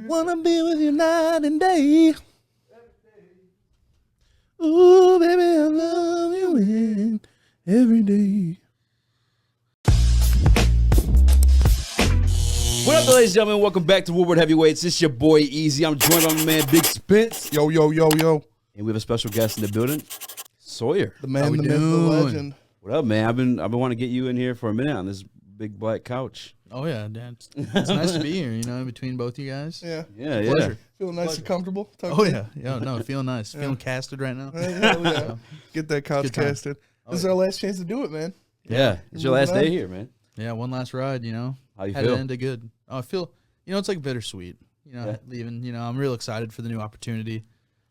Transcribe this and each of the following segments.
Wanna be with you night and day. Ooh, baby, I love you every day. What up, ladies and gentlemen? Welcome back to Woodward Heavyweights. It's your boy Easy. I'm joined by my man Big Spence. Yo, yo, yo, yo. And we have a special guest in the building, Sawyer. The man, the myth, the legend. What up, man? I've been wanting to get you in here for a minute on this big black couch. Oh yeah, Dad. It's nice to be here. You know, in between both you guys. Yeah, yeah. Feeling nice and comfortable. Oh yeah, no, feeling nice. Feeling casted right now. Yeah. Get that couch casted. This is our last chance to do it, man. Yeah, it's your last day here, man. Yeah, one last ride. You know, how you had feel? It ended good. Oh, I feel. You know, it's like bittersweet. You know, leaving. You know, I'm real excited for the new opportunity.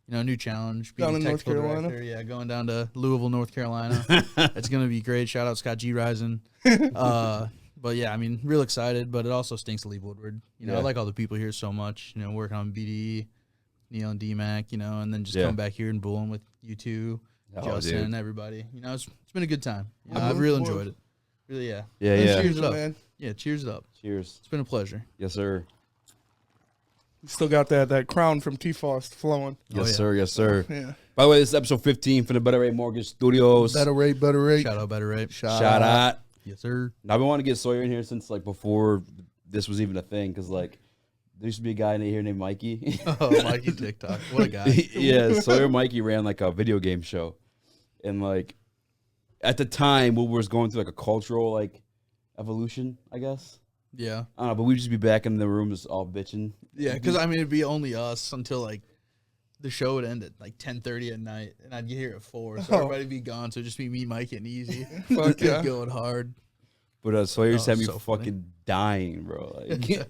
You know, new challenge. Down in North Carolina. Director. Yeah, going down to Louisville, North Carolina. It's gonna be great. Shout out Scott G. Rising. But yeah, I mean, real excited. But it also stinks to leave Woodward. You know, I like all the people here so much. You know, working on BDE, Neil and DMAC. You know, and then just come back here and bulling with you two, Justin, and everybody. You know, it's been a good time. You know, I've really enjoyed it. Really, yeah. Cheers it up, man. Yeah, cheers it up. Cheers. It's been a pleasure. Yes, sir. You still got that crown from T-Fost flowing. Yes, sir. Yes, sir. Yeah. By the way, this is episode 15 from the Better Rate Mortgage Studios. Better rate. Shout out Better Rate. Shout out. Yes, sir. Now, I've been wanting to get Sawyer in here since, like, before this was even a thing, because, like, there used to be a guy in here named Mikey. Oh, Mikey TikTok. What a guy. Yeah, Sawyer Mikey ran, like, a video game show. And, like, at the time, Woodward was going through, like, a cultural, like, evolution, I guess. Yeah. I don't know, but we'd just be back in the room just all bitching. Yeah, because, I mean, it'd be only us until, like, the show would end at, like, 10:30 at night, and I'd get here at 4, so everybody's be gone, so it'd just be me, Mike, and Easy. Fuck yeah. Going hard. But Sawyer just had me so fucking funny. dying, bro. Like,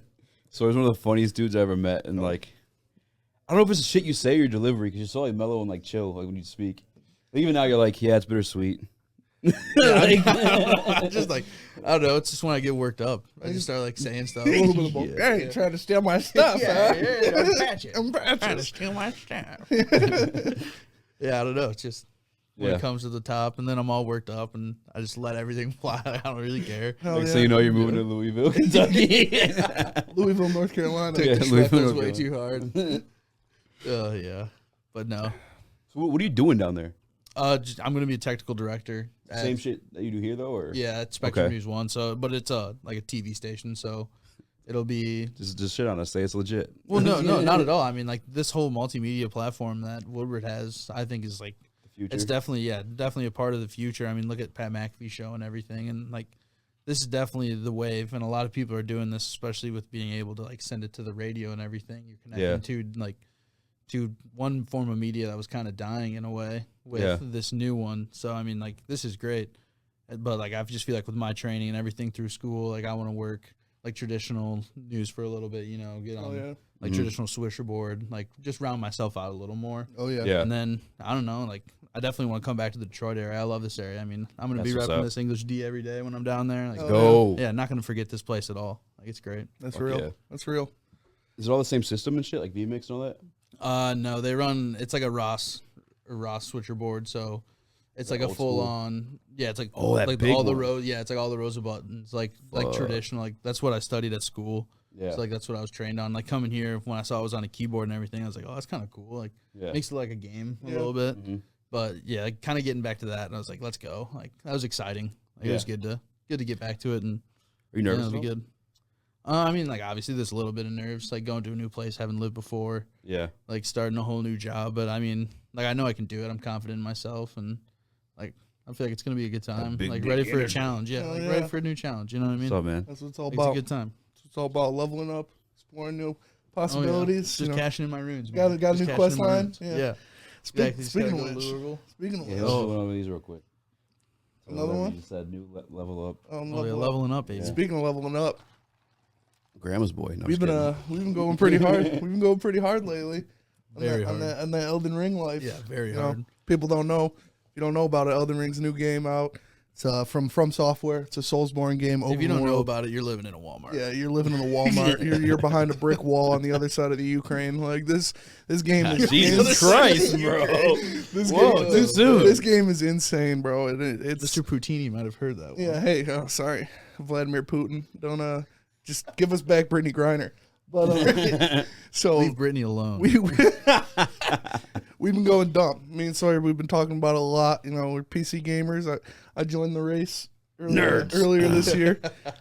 Sawyer's one of the funniest dudes I ever met, and, like, I don't know if it's the shit you say or your delivery, because you're so, like, mellow and, like, chill, like, when you speak. Like, even now, you're like, yeah, it's bittersweet. Just like, I don't know, it's just when I get worked up, I just start like saying stuff. A little bit of both. Hey, trying to steal my stuff, huh? I'm trying to steal my stuff. Yeah, I don't know. It's just when it comes to the top, and then I'm all worked up, and I just let everything fly. I don't really care. So you know you're moving to Louisville, Kentucky. Louisville, North Carolina. Take the Louisville, way too hard. Yeah, but no. So what are you doing down there? I'm gonna be a technical director. Same shit that you do here, though, or at Spectrum News 1. So, but it's like a TV station, so it'll be just shit on us. Say it's legit. Well, no, not at all. I mean, like this whole multimedia platform that Woodward has, I think is like the future. It's definitely a part of the future. I mean, look at Pat McAfee's show and everything, and like this is definitely the wave. And a lot of people are doing this, especially with being able to like send it to the radio and everything. You're connecting to one form of media that was kind of dying in a way with this new one. So, I mean, like, this is great. But, like, I just feel like with my training and everything through school, like, I want to work, like, traditional news for a little bit, you know, get on, traditional Swisher board, like, just round myself out a little more. Oh, yeah. And then, I don't know, like, I definitely want to come back to the Detroit area. I love this area. I mean, I'm going to be repping this English D every day when I'm down there. Like, Yeah, not going to forget this place at all. Like, it's great. That's real. Yeah. That's real. Is it all the same system and shit, like VMix and all that? No, they run. It's like a Ross switcher board, so it's like a full on. Yeah, it's like that big all the one. rows. Yeah, it's like all the rows of buttons, like traditional. Like that's what I studied at school. Yeah, so like that's what I was trained on. Like coming here when I saw it was on a keyboard and everything, I was like, oh, that's kind of cool. Like makes it like a game a little bit. Mm-hmm. But yeah, like, kind of getting back to that, and I was like, let's go. Like that was exciting. Like, it was good to get back to it. And are you nervous? It'll be good. I mean, like, obviously there's a little bit of nerves, like, going to a new place, haven't lived before. Yeah. Like, starting a whole new job. But, I mean, like, I know I can do it. I'm confident in myself. And, like, I feel like it's going to be a good time. Like, ready for a challenge. Yeah, ready for a new challenge. You know what I mean? What's up, man? That's what it's all It's about. a good time. It's all about leveling up, exploring new possibilities. Just cashing in my runes. Got a new quest line? Yeah. Speaking of which. Yeah, let's do one of these real quick. Another one? You just said level up. Leveling up, baby. Yeah. Speaking of leveling up. Grandma's boy. No, we've been going pretty hard. We've been going pretty hard lately. Very hard. On that Elden Ring life. Yeah, very hard. People don't know. If you don't know about it, Elden Ring's new game out. It's from Software. It's a Soulsborne game. If you don't know about it, you're living in a Walmart. Yeah, you're living in a Walmart. you're behind a brick wall on the other side of the Ukraine. Like this game is Jesus Christ, bro. Too soon. This game is insane, bro. It's Mr. Poutini might have heard that one. Yeah. Hey, sorry, Vladimir Putin. Don't just give us back Brittany Griner. But So leave Brittany alone. We've been going dumb. Me and Sawyer, we've been talking about it a lot. You know, we're PC gamers. I joined the race earlier this year.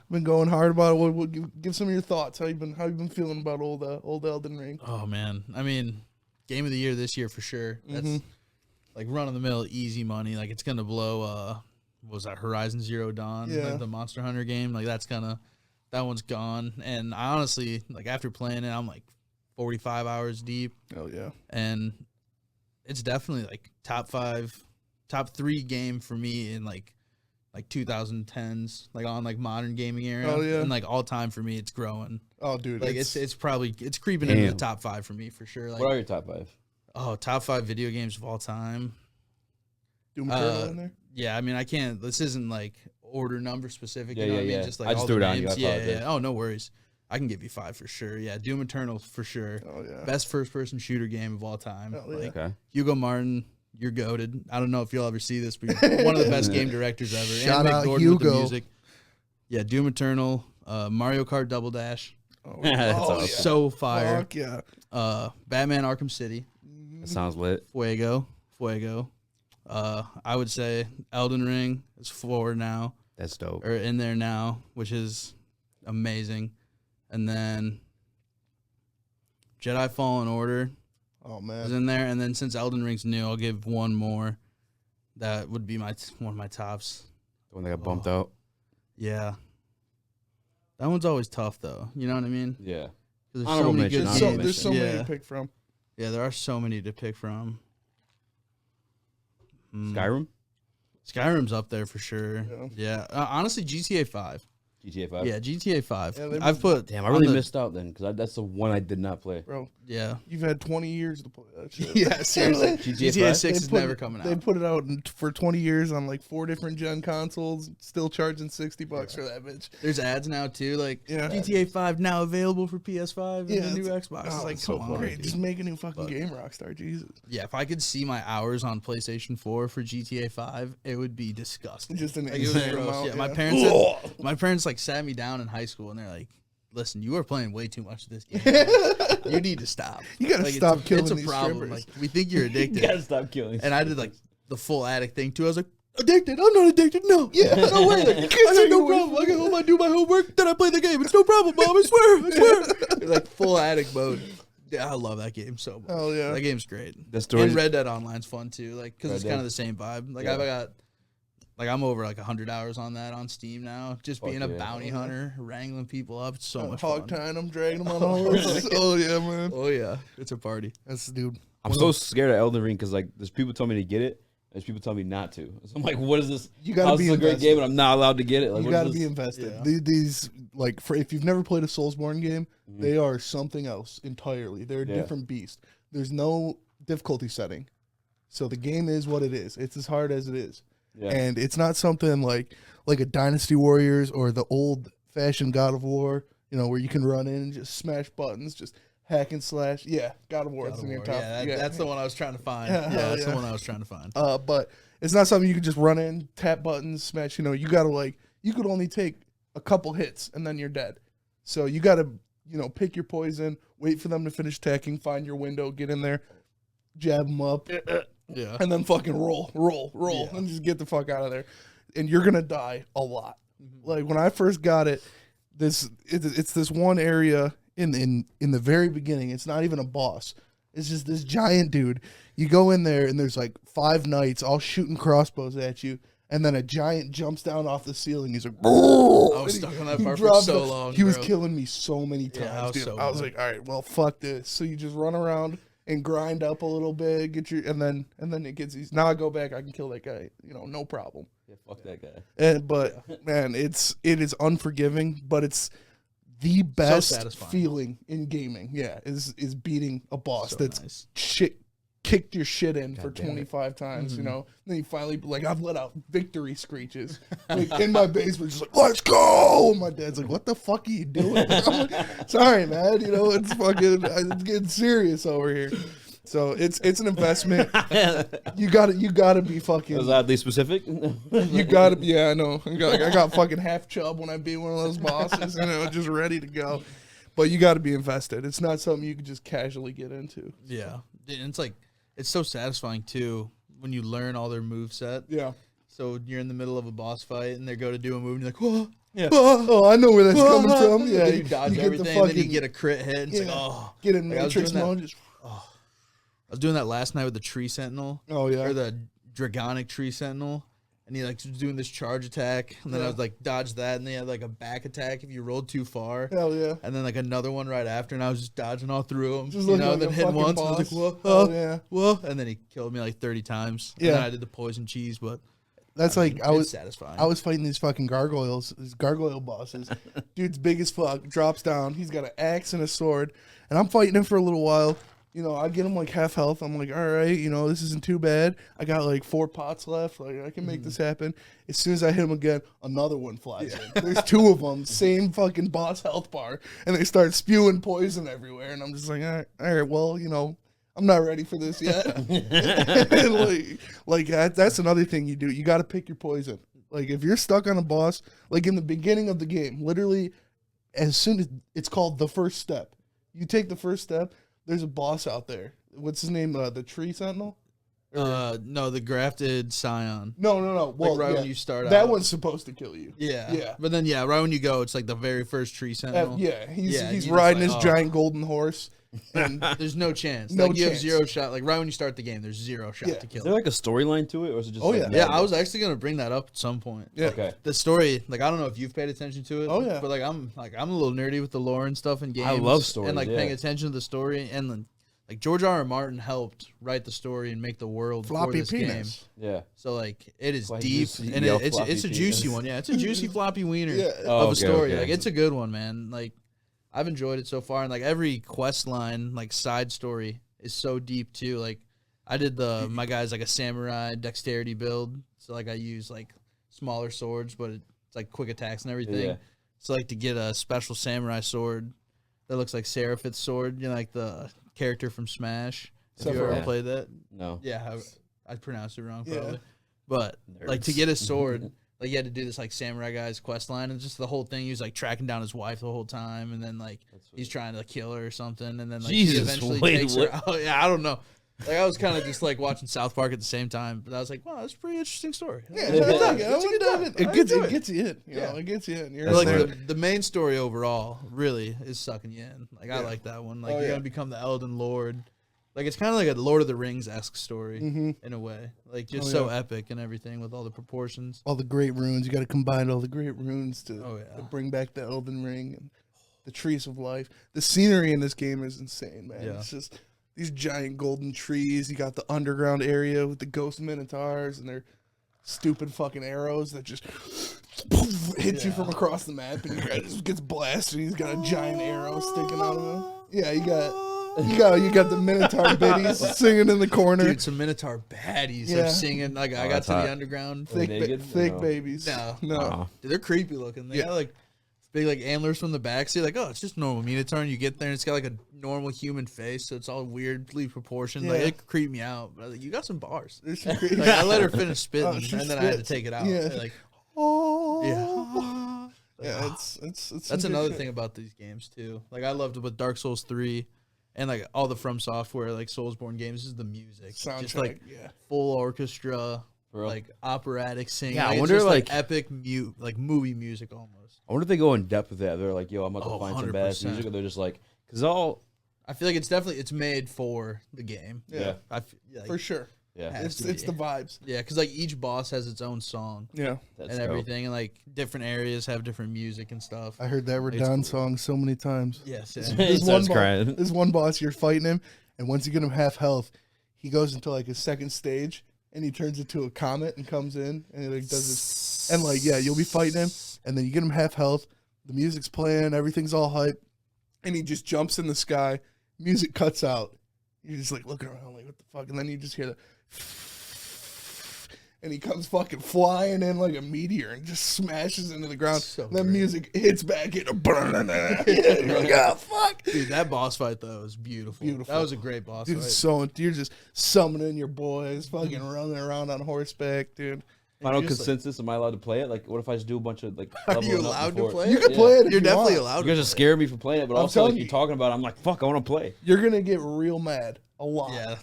Been going hard about it. We'll give some of your thoughts. How you been feeling about old Elden Ring? Oh man, I mean, game of the year this year for sure. That's like run of the mill, easy money. Like it's gonna blow. What was that Horizon Zero Dawn? Yeah. Like the Monster Hunter game. Like that one's gone. And I honestly, like after playing it, I'm like 45 hours deep. Oh yeah. And it's definitely like top 3 game for me in like 2010s, like on like modern gaming era. Oh yeah. And like all time for me, it's growing. Oh dude, Like it's creeping into the top 5 for me for sure. Like, what are your top 5? Oh, top 5 video games of all time. Doom Eternal in there. Yeah, I mean I can't. This isn't like order number specific. You know what I mean? Just like I just all threw the it on you. names. I Yeah, apologize. yeah. Oh, no worries. I can give you 5 for sure. Yeah, Doom Eternal for sure. Oh yeah. Best first-person shooter game of all time. Hell yeah. Like Okay. Hugo Martin, you're goated. I don't know if you'll ever see this, but you're one of the best game directors ever. Shout and Mick out Gordon with the Hugo. music. Yeah, Doom Eternal, Mario Kart Double Dash, Oh, That's awesome. yeah. so fire. Fuck yeah. Batman Arkham City, That sounds lit. Fuego. I would say Elden Ring is 4 now, That's dope. or in there now, which is amazing. And then Jedi Fallen Order Oh is man. in there. And then since Elden Ring's new, I'll give one more. That would be one of my tops. The one that got bumped out. Yeah. That one's always tough, though. You know what I mean? Yeah. 'Cause there's Honorable so many mention, good honorable games. There's so yeah. many to pick from. Yeah, there are so many to pick from. Skyrim? Skyrim's up there for sure. Yeah. Yeah. Honestly, GTA 5. GTA 5? Yeah, GTA 5. Yeah, I've put. Damn, I on really the- missed out then because that's the one I did not play. Bro, Yeah. you've had 20 years to play that shit. Yeah, seriously. GTA 5? 6 is put never it- coming They out. put it out for 20 years on like 4 different gen consoles, still charging $60 for that bitch. There's ads now, too. Like, Yeah. GTA 5 now available for PS5 and Yeah, the new it's- Xbox. Oh, It's like, so come on. great. dude. Just make a new fucking But- game, Rockstar. Jesus. Yeah, if I could see my hours on PlayStation 4 for GTA 5, it would be disgusting. Just an Like, it was insane gross. amount, Yeah, my yeah. parents like sat me down in high school and they're like, "Listen, you are playing way too much of this game. You need to stop. You gotta Like, stop killing It's a these problem. strippers." Like we think you're You addicted, gotta stop killing. and I did like the full addict thing too. I was like, addicted? I'm not addicted. No, Yeah. no way. Like, I got no problem. I go home, I do my homework, then I play the game. It's no problem, Mom. I swear. Like full addict mode. Yeah, I love that game so much. Oh, yeah. That game's great. The story. And Red Dead Online's fun too, like because Red it's kind Dead. of the same vibe. Like Yeah. I've got, like I'm over like 100 hours on that on Steam now. Just Fuck being a yeah. bounty hunter, wrangling people up. It's so much Hog fun. tying them, dragging them on a horse. Oh, yeah, man. Oh yeah, it's a party. That's dude. I'm so scared of Elden Ring because like there's people tell me to get it, and there's people tell me not to. So I'm like, what is this? You gotta How's be this a great invested. game and I'm not allowed to get it? Like, You what got to is be this? invested. Yeah. These like, for if you've never played a Soulsborne game, Mm-hmm. they are something else entirely. They're a Yeah. different beast. There's no difficulty setting, so the game is what it is. It's as hard as it is, Yeah. and it's not something like a Dynasty Warriors or the old fashioned God of War. You know, where you can run in and just smash buttons, just hack and slash. Yeah, God of War. God It's of in your War. top. Yeah, that's the one I was trying to find. Yeah, Yeah, hell that's the yeah. one I was trying to find. But it's not something you can just run in, tap buttons, smash. You know, you gotta you could only take a couple hits and then you're dead. So you gotta, pick your poison, wait for them to finish attacking, find your window, get in there, jab them up, Yeah. and then fucking roll, Yeah. and just get the fuck out of there. And you're gonna die a lot. Like when I first got it, it's this one area in the very beginning. It's not even a boss. It's just this giant dude. You go in there and there's like 5 knights all shooting crossbows at you, and then a giant jumps down off the ceiling. He's like, I was stuck on that part for dropped so it. long. He was bro. killing me so many times, Yeah, I was dude. so I was mad. like, all right, well, fuck this. So you just run around and grind up a little bit, get your, and then it gets easy. Now I go back, I can kill that guy, no problem. Yeah, fuck that guy. But man, it is unforgiving, but it's the best satisfying. feeling in gaming. Yeah, is beating a boss So that's nice. kicked your shit in for damn it. 25 times. Mm-hmm. Then you finally I've let out victory screeches like, in my basement, just like, let's go. And my dad's like, what the fuck are you doing? I'm like, sorry, man. It's fucking it's getting serious over here. So it's an investment. You gotta be fucking. Was oddly specific. You gotta I know. I got fucking half chub when I beat one of those bosses, just ready to go. but you got to be invested. It's not something you can just casually get into. Yeah, and it's like it's so satisfying too when you learn all their moveset. Yeah. So you're in the middle of a boss fight and they go to do a move and you're like, whoa. Yeah. Oh, I know where that's coming from. Yeah. Then you dodge everything and then you get a crit hit. And it's like, oh. Get in like Matrix mode. I was doing that last night with the Tree Sentinel. Oh, yeah. Or the Dragonic Tree Sentinel. And he like was doing this charge attack. And then I was like, dodge that. And they had like a back attack if you rolled too far. Hell yeah. And then like another one right after. And I was just dodging all through them. Just you know, like then hit once. Boss. And I was like, whoa. Oh, yeah. Whoa. And then he killed me like 30 times. Yeah. And then I did the poison cheese. But that's I was satisfying. I was fighting these fucking gargoyles, these gargoyle bosses. Dude's big as fuck, drops down. He's got an axe and a sword, and I'm fighting him for a little while. You know, I get him like half health. I'm like, all right, you know, this isn't too bad. I got like 4 pots left. Like, I can make this happen. As soon as I hit him again, another one flies in. There's 2 of them, same fucking boss health bar, and they start spewing poison everywhere. And I'm just like, all right, well, you know, I'm not ready for this yet. like that's another thing you do. You got to pick your poison. Like if you're stuck on a boss, like in the beginning of the game, literally, as soon as it's called the first step, you take the first step. There's a boss out there. What's his name? The Tree Sentinel? No, the Grafted Scion. No. Well, like when you start that out. one's supposed to kill you. Yeah. But then, right when you go, it's like the very first Tree Sentinel. He's riding his giant golden horse. And there's no chance. No like, you have chance. 0 shot. Like right when you start the game, there's 0 shot to kill. Is there like a storyline to it, or is it just? Oh, like yeah. Yeah, I was actually gonna bring that up at some point. Yeah. Okay. The story, like I don't know if you've paid attention to it. Oh, yeah. But I'm a little nerdy with the lore and stuff in games. I love stories, and like yeah. paying attention to the story and then like George R.R. Martin helped write the story and make the world for Floppy this penis. game. Yeah. So like it is Why deep you and yell it's floppy a juicy penis? one. Yeah, it's a juicy floppy wiener Oh, of a okay, story. okay. Like it's a good one, man. Like I've enjoyed it so far, and like every quest line, like side story, is so deep too. Like I did my guy's like a samurai dexterity build, so like I use like smaller swords, but it's like quick attacks and everything. Yeah. So like to get a special samurai sword that looks like Seraphit's sword, you know, like the character from Smash. Have you ever played that? No. Yeah, I pronounced it wrong Yeah. probably. But like to Nerds. get a sword, like you had to do this like samurai guy's quest line, and just the whole thing. He was like tracking down his wife the whole time, and then like he's trying to kill her or something, and then like he Jesus, eventually wait, takes what? her out. Yeah, I don't know. Like I was kind of just like watching South Park at the same time, but I was like, wow, that's a pretty interesting story. Yeah, It's a good time. it It's a good time. I enjoy it gets you in. You know, Yeah. it gets you in. You're But, like there. the main story overall really is sucking you in. Like I Yeah. like that one. Like Oh, you're yeah. gonna become the Elden Lord. Like it's kind of like a Lord of the Rings esque story Mhm. in a way. Like just Oh, so yeah. epic and everything with all the proportions. all the great runes. You got to combine all the great runes to, Oh, yeah. to bring back the Elden Ring and the trees of life. The scenery in this game is insane, man. Yeah. It's just these giant golden trees. You got the underground area with the ghost minotaurs and their stupid fucking arrows that just hit you from across the map, and your guy just gets blasted. He's got a giant arrow sticking out of him. Yeah, you got the minotaur biddies singing in the corner. Dude, some Minotaur baddies Yeah. are singing. Like I got that's to hot. the underground. thick, naked? thick No. babies. No. Dude, they're creepy looking. They Yeah. got like big like antlers from the back. So you're like, oh, it's just normal Minotaur. And you get there and it's got like a normal human face, so it's all weirdly proportioned. Like Yeah. it creeped me out. But I was like, you got some bars. There's some crazy. Like I let her finish spitting, Oh, she and then I had to spits. take it out. Yeah. Like Oh. yeah. Yeah, it's some That's good another shit. thing about these games too. Like I loved it with Dark Souls 3 and like all the From Software like Soulsborne games is the music. Soundtrack, Just like yeah. full orchestra, For real? like operatic singing. Yeah, I Like, it's wonder, just, like- epic like movie music almost. I wonder if they go in depth with that. They're like, yo, I'm about to Oh, find some badass 100%. music, or they're just like, because all. I feel like it's made for the game. Yeah, Like, for sure. Yeah. Has to It's be. the vibes. Yeah, because like each boss has its own song Yeah, That's and dope. everything, and like different areas have different music and stuff. I heard that It's Radon cool. song so many times. Yes, yeah. He There's starts one crying. There's one boss you're fighting him, and once you get him half health, he goes into like his second stage, and he turns into a comet and comes in, and he like does this, and like you'll be fighting him, and then you get him half health, the music's playing, everything's all hype, and he just jumps in the sky, music cuts out, you're just like looking around like what the fuck, and then you just hear the. And he comes fucking flying in like a meteor and just smashes into the ground. So then great. music hits back in. You're like, oh, fuck. Dude, that boss fight though was beautiful. Beautiful. That was a great boss Dude, fight. so you're just summoning your boys, fucking running around on horseback, dude. Final consensus. Am I allowed to play it? Like, what if I just do a bunch of like? Are you allowed to play it? You can play it. If You're you definitely want. allowed. You guys are scaring me from playing it, but also like you're talking about it, I'm like, fuck, I want to play. You're gonna get real mad a lot. Yeah.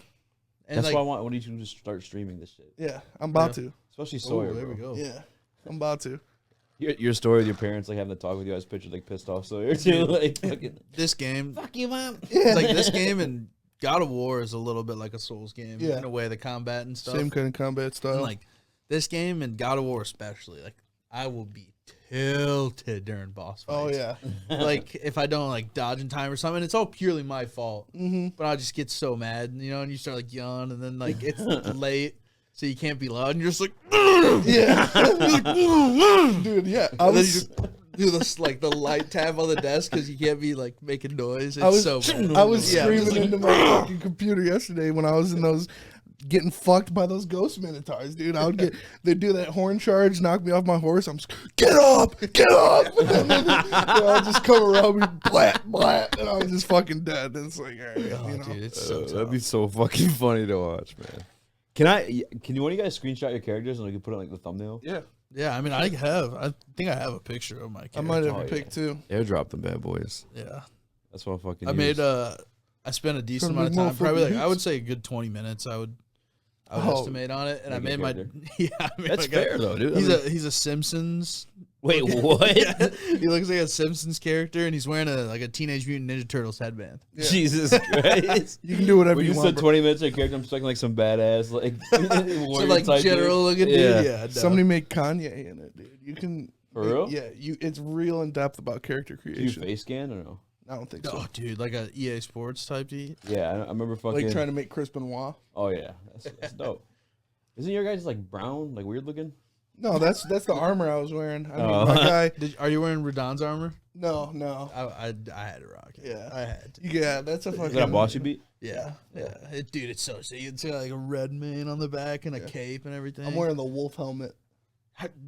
And That's like, why I want. When you just start streaming this shit, Yeah, I'm about to. especially Sawyer. there Bro. we go. Yeah, I'm about to. Your story with your parents, like having to talk with you, I was pictured like pissed off Sawyer too. Like, fucking, This game, fuck you, mom. it's like this game and God of War is a little bit like a Souls game Yeah. in a way, the combat and stuff. Same kind of combat style. And like this game and God of War especially, like I will be tilted during boss fights. Oh yeah. Like if I don't like dodge in time or something, it's all purely my fault. But I just get so mad, you know, and you start like yelling, and then like it's late, so you can't be loud, and you're just like, Yeah. Dude, yeah. I and then you was just do this like the light tap on the desk because you can't be like making noise. It's so bad. I was Yeah, screaming just like, into my fucking computer yesterday when I was in those getting fucked by those ghost minotaurs, dude. They'd do that horn charge, knock me off my horse. I'm just, get up. And then I'll just come around me, blat, blat, and I was just fucking dead. And it's like, all right, you know. Dude, it's so tough. That'd be so fucking funny to watch, man. Can you one of you guys screenshot your characters and we can put it like the thumbnail? Yeah. Yeah, I mean, I think I have a picture of my character. I might have Oh, a pick too. Airdrop them bad boys. Yeah. That's what I fucking. I made I spent a decent From amount of the time, probably like I motherfucking would say a good 20 minutes. I would Oh. estimate on it, and I Make made a my character. I made That's my guy- fair though, dude. He's a Simpsons. wait, what? Yeah, he looks like a Simpsons character, and he's wearing a Teenage Mutant Ninja Turtles headband. Yeah. Jesus Christ! You can do whatever When you you want. said 20 minutes of your character, I'm expecting like some badass like So warrior like type general dude. looking dude. Yeah, no. Somebody make Kanye in it, dude. You can. For real? Yeah, it's real in depth about character Do you creation. face scan or no? I don't think so. Oh, dude, like a EA Sports type D. Yeah, I remember fucking. Like trying to make Chris Benoit. Oh yeah, that's dope. Isn't your guys like brown, like weird looking? No, that's the armor I was wearing. I mean, Oh. my guy. Are you wearing Radon's armor? No. I had to rock it. Yeah. I had to. Yeah, that's a Is fucking. that a boss you beat? Yeah. Dude, it's so sick. It's got like a red mane on the back and a cape and everything. I'm wearing the wolf helmet.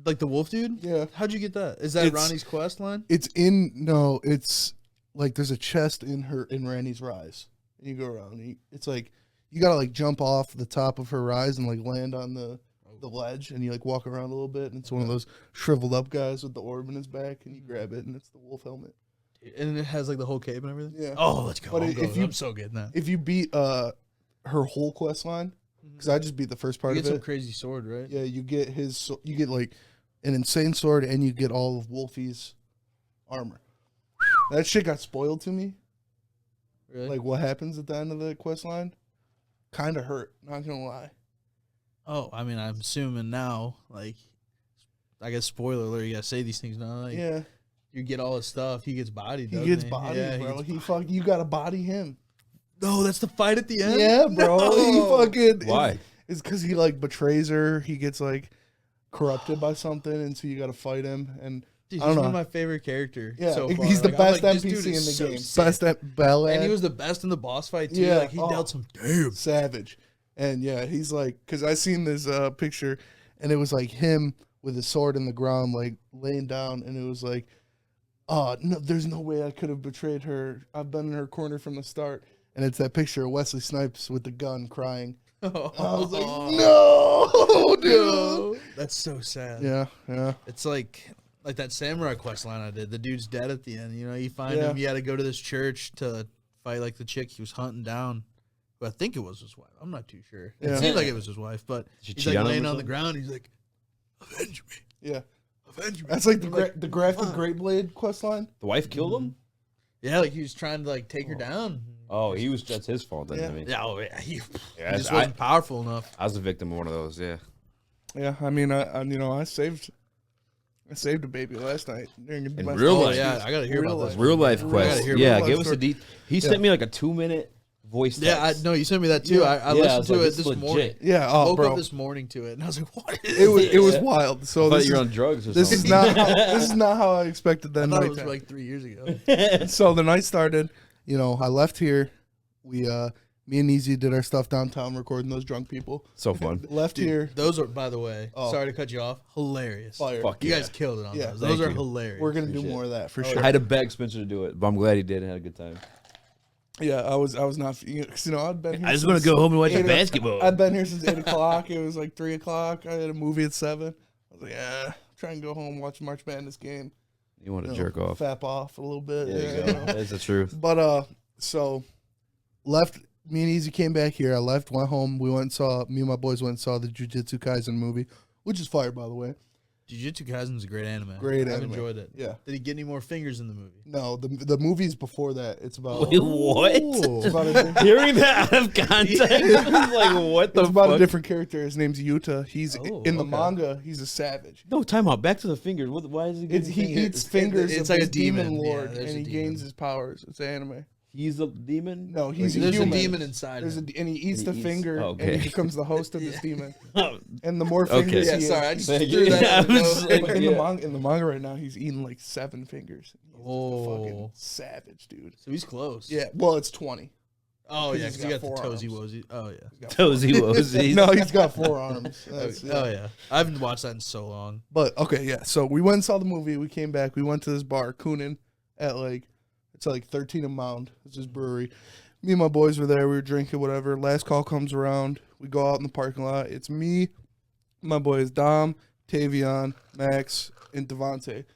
Like the wolf dude? Yeah. How'd you get that? Is that It's- Ronnie's quest line? It's like there's a chest in Randy's rise, and you go around. And it's like you gotta like jump off the top of her rise and like land on the ledge, and you like walk around a little bit, and it's one of those shriveled up guys with the orb in his back, and you grab it, and it's the wolf helmet. And it has like the whole cape and everything? Yeah. Oh, let's go. But I'm so good now. If you beat her whole quest line, because I just beat the first part You of get some it. crazy sword, right? Yeah, you get you get like an insane sword, and you get all of Wolfie's armor. That shit got spoiled to me. Really? Like what happens at the end of the quest line, kind of hurt. Not gonna lie. Oh, I mean, I'm assuming now, like, I guess spoiler alert, you gotta say these things now. Like, Yeah, you get all his stuff. He gets bodied. he doesn't gets bodied, Yeah, bro. You gotta body him. No, that's the fight at the end. Yeah, bro. No. He fucking Why? It's because he like betrays her. He gets like corrupted by something, and so you gotta fight him. And Dude, I he's don't one of know. my favorite characters. yeah, so far. he's the Like, I'm best like, this dude NPC in the is so game. sick. Best at ballet. And he was the best in the boss fight too. Yeah. Like he Oh. dealt some damn. Savage. And yeah, he's like, because I seen this picture, and it was like him with his sword in the ground, like laying down, and it was like, oh no, there's no way I could have betrayed her. I've been in her corner from the start. And it's that picture of Wesley Snipes with the gun crying. I was like, no, dude. That's so sad. Yeah. It's like that samurai quest line I did. The dude's dead at the end. You know, you find Yeah. him. You had to go to this church to fight like the chick he was hunting down. But I think it was his wife. I'm not too sure. Yeah. It seemed like it was his wife, but Did he's she cheat like on him laying or on the something? ground. He's like, avenge me, Yeah. avenge me. That's like I'm the graphic fuck. Great Blade quest line. The wife killed him. Yeah, like he was trying to like take her down. Oh, that's his fault then. Yeah. I mean, Yeah, oh, yeah, he Yeah, just I- wasn't powerful enough. I was a victim of one of those. Yeah. Yeah, I mean, I saved a baby last night during In my real fall life. season. Yeah, I gotta hear Real about this. life. Real life Real quest. life. Yeah, Real give life us a story. He sent me like a 2-minute voice Yeah, text. no, you sent me that too. Yeah. I Yeah, I listened was to like, it this this is morning. legit. Yeah, oh, Woke bro, up this morning to it, and I was like, "What is it was Yeah. wild. So I thought this you were is, on drugs or this is something. not how I expected that I thought night. it was to like 3 years ago." happen. So the night started. You know, I left here. We me and Easy did our stuff downtown, recording those drunk people. So fun. Left Dude, here. those are, by the way, Oh. sorry to cut you off, hilarious. Fire. Fuck You yeah. guys killed it on Yeah, those. thank Those are you. hilarious. We're gonna do Appreciate more it. of that for Oh, sure. I had to beg Spencer to do it, but I'm glad he did and had a good time. Yeah, I was not, I'd been here. I just want to go home and watch the basketball. I'd been here since 8 o'clock. It was like 3 o'clock. I had a movie at 7. I was like, try and go home, watch a March Madness game. You want to jerk off. Fap off a little bit. Yeah, that's the truth. But, so, left, me and Easy came back here. I left, went home. Me and my boys went and saw the Jujutsu Kaisen movie, which is fire, by the way. Jujutsu Kaisen's a great anime. Great I've anime. enjoyed it. Yeah. Did he get any more fingers in the movie? No, the movie's before that. It's about... Wait, what? It's about a, Hearing that out of context, it's like, what the it's about fuck? a different character. His name's Yuta. He's in the okay. manga. He's a savage. No, time out. Back to the fingers. Why is he He eats fingers. It's of like his a demon. lord, Yeah, there's and he a demon. gains his powers. It's anime. He's a demon? No, he's There's human. a demon inside There's him. and he eats the finger, okay. and he becomes the host of this demon. Oh, And the more fingers Okay. he Sorry, I eats, just Thank threw you. that Yeah, out. I was like, in the manga right now, he's eating like 7 fingers. He's fucking Oh. savage, dude. So he's close. Yeah, well, it's 20. Oh, yeah, He's because you got got the 4 Tozy arms. Wozy. Oh, yeah. He's got 4 Tozy Wozy. No, he's got 4 arms. That's- Oh, yeah. I haven't watched that in so long. But okay, yeah. So we went and saw the movie. We came back. We went to this bar, Kunin, at it's like 13 a Mound. It's this brewery. Me and my boys were there. We were drinking, whatever. Last call comes around. We go out in the parking lot. It's me, my boys Dom, Tavion, Max, and Devontae.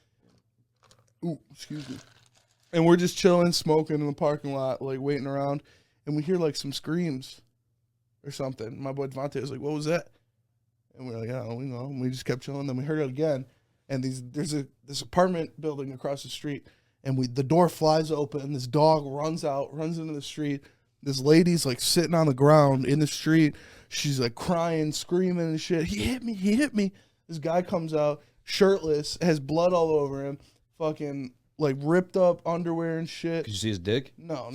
Ooh, excuse me. And we're just chilling, smoking in the parking lot, like waiting around. And we hear like some screams or something. My boy Devontae was like, "What was that?" And we're like, "I don't know." And we just kept chilling. Then we heard it again. And there's this apartment building across the street. And the door flies open. This dog runs into the street. This lady's like sitting on the ground in the street. She's like crying, screaming and shit. He hit me. This guy comes out, shirtless, has blood all over him, fucking like ripped up underwear and shit. Did you see his dick? No.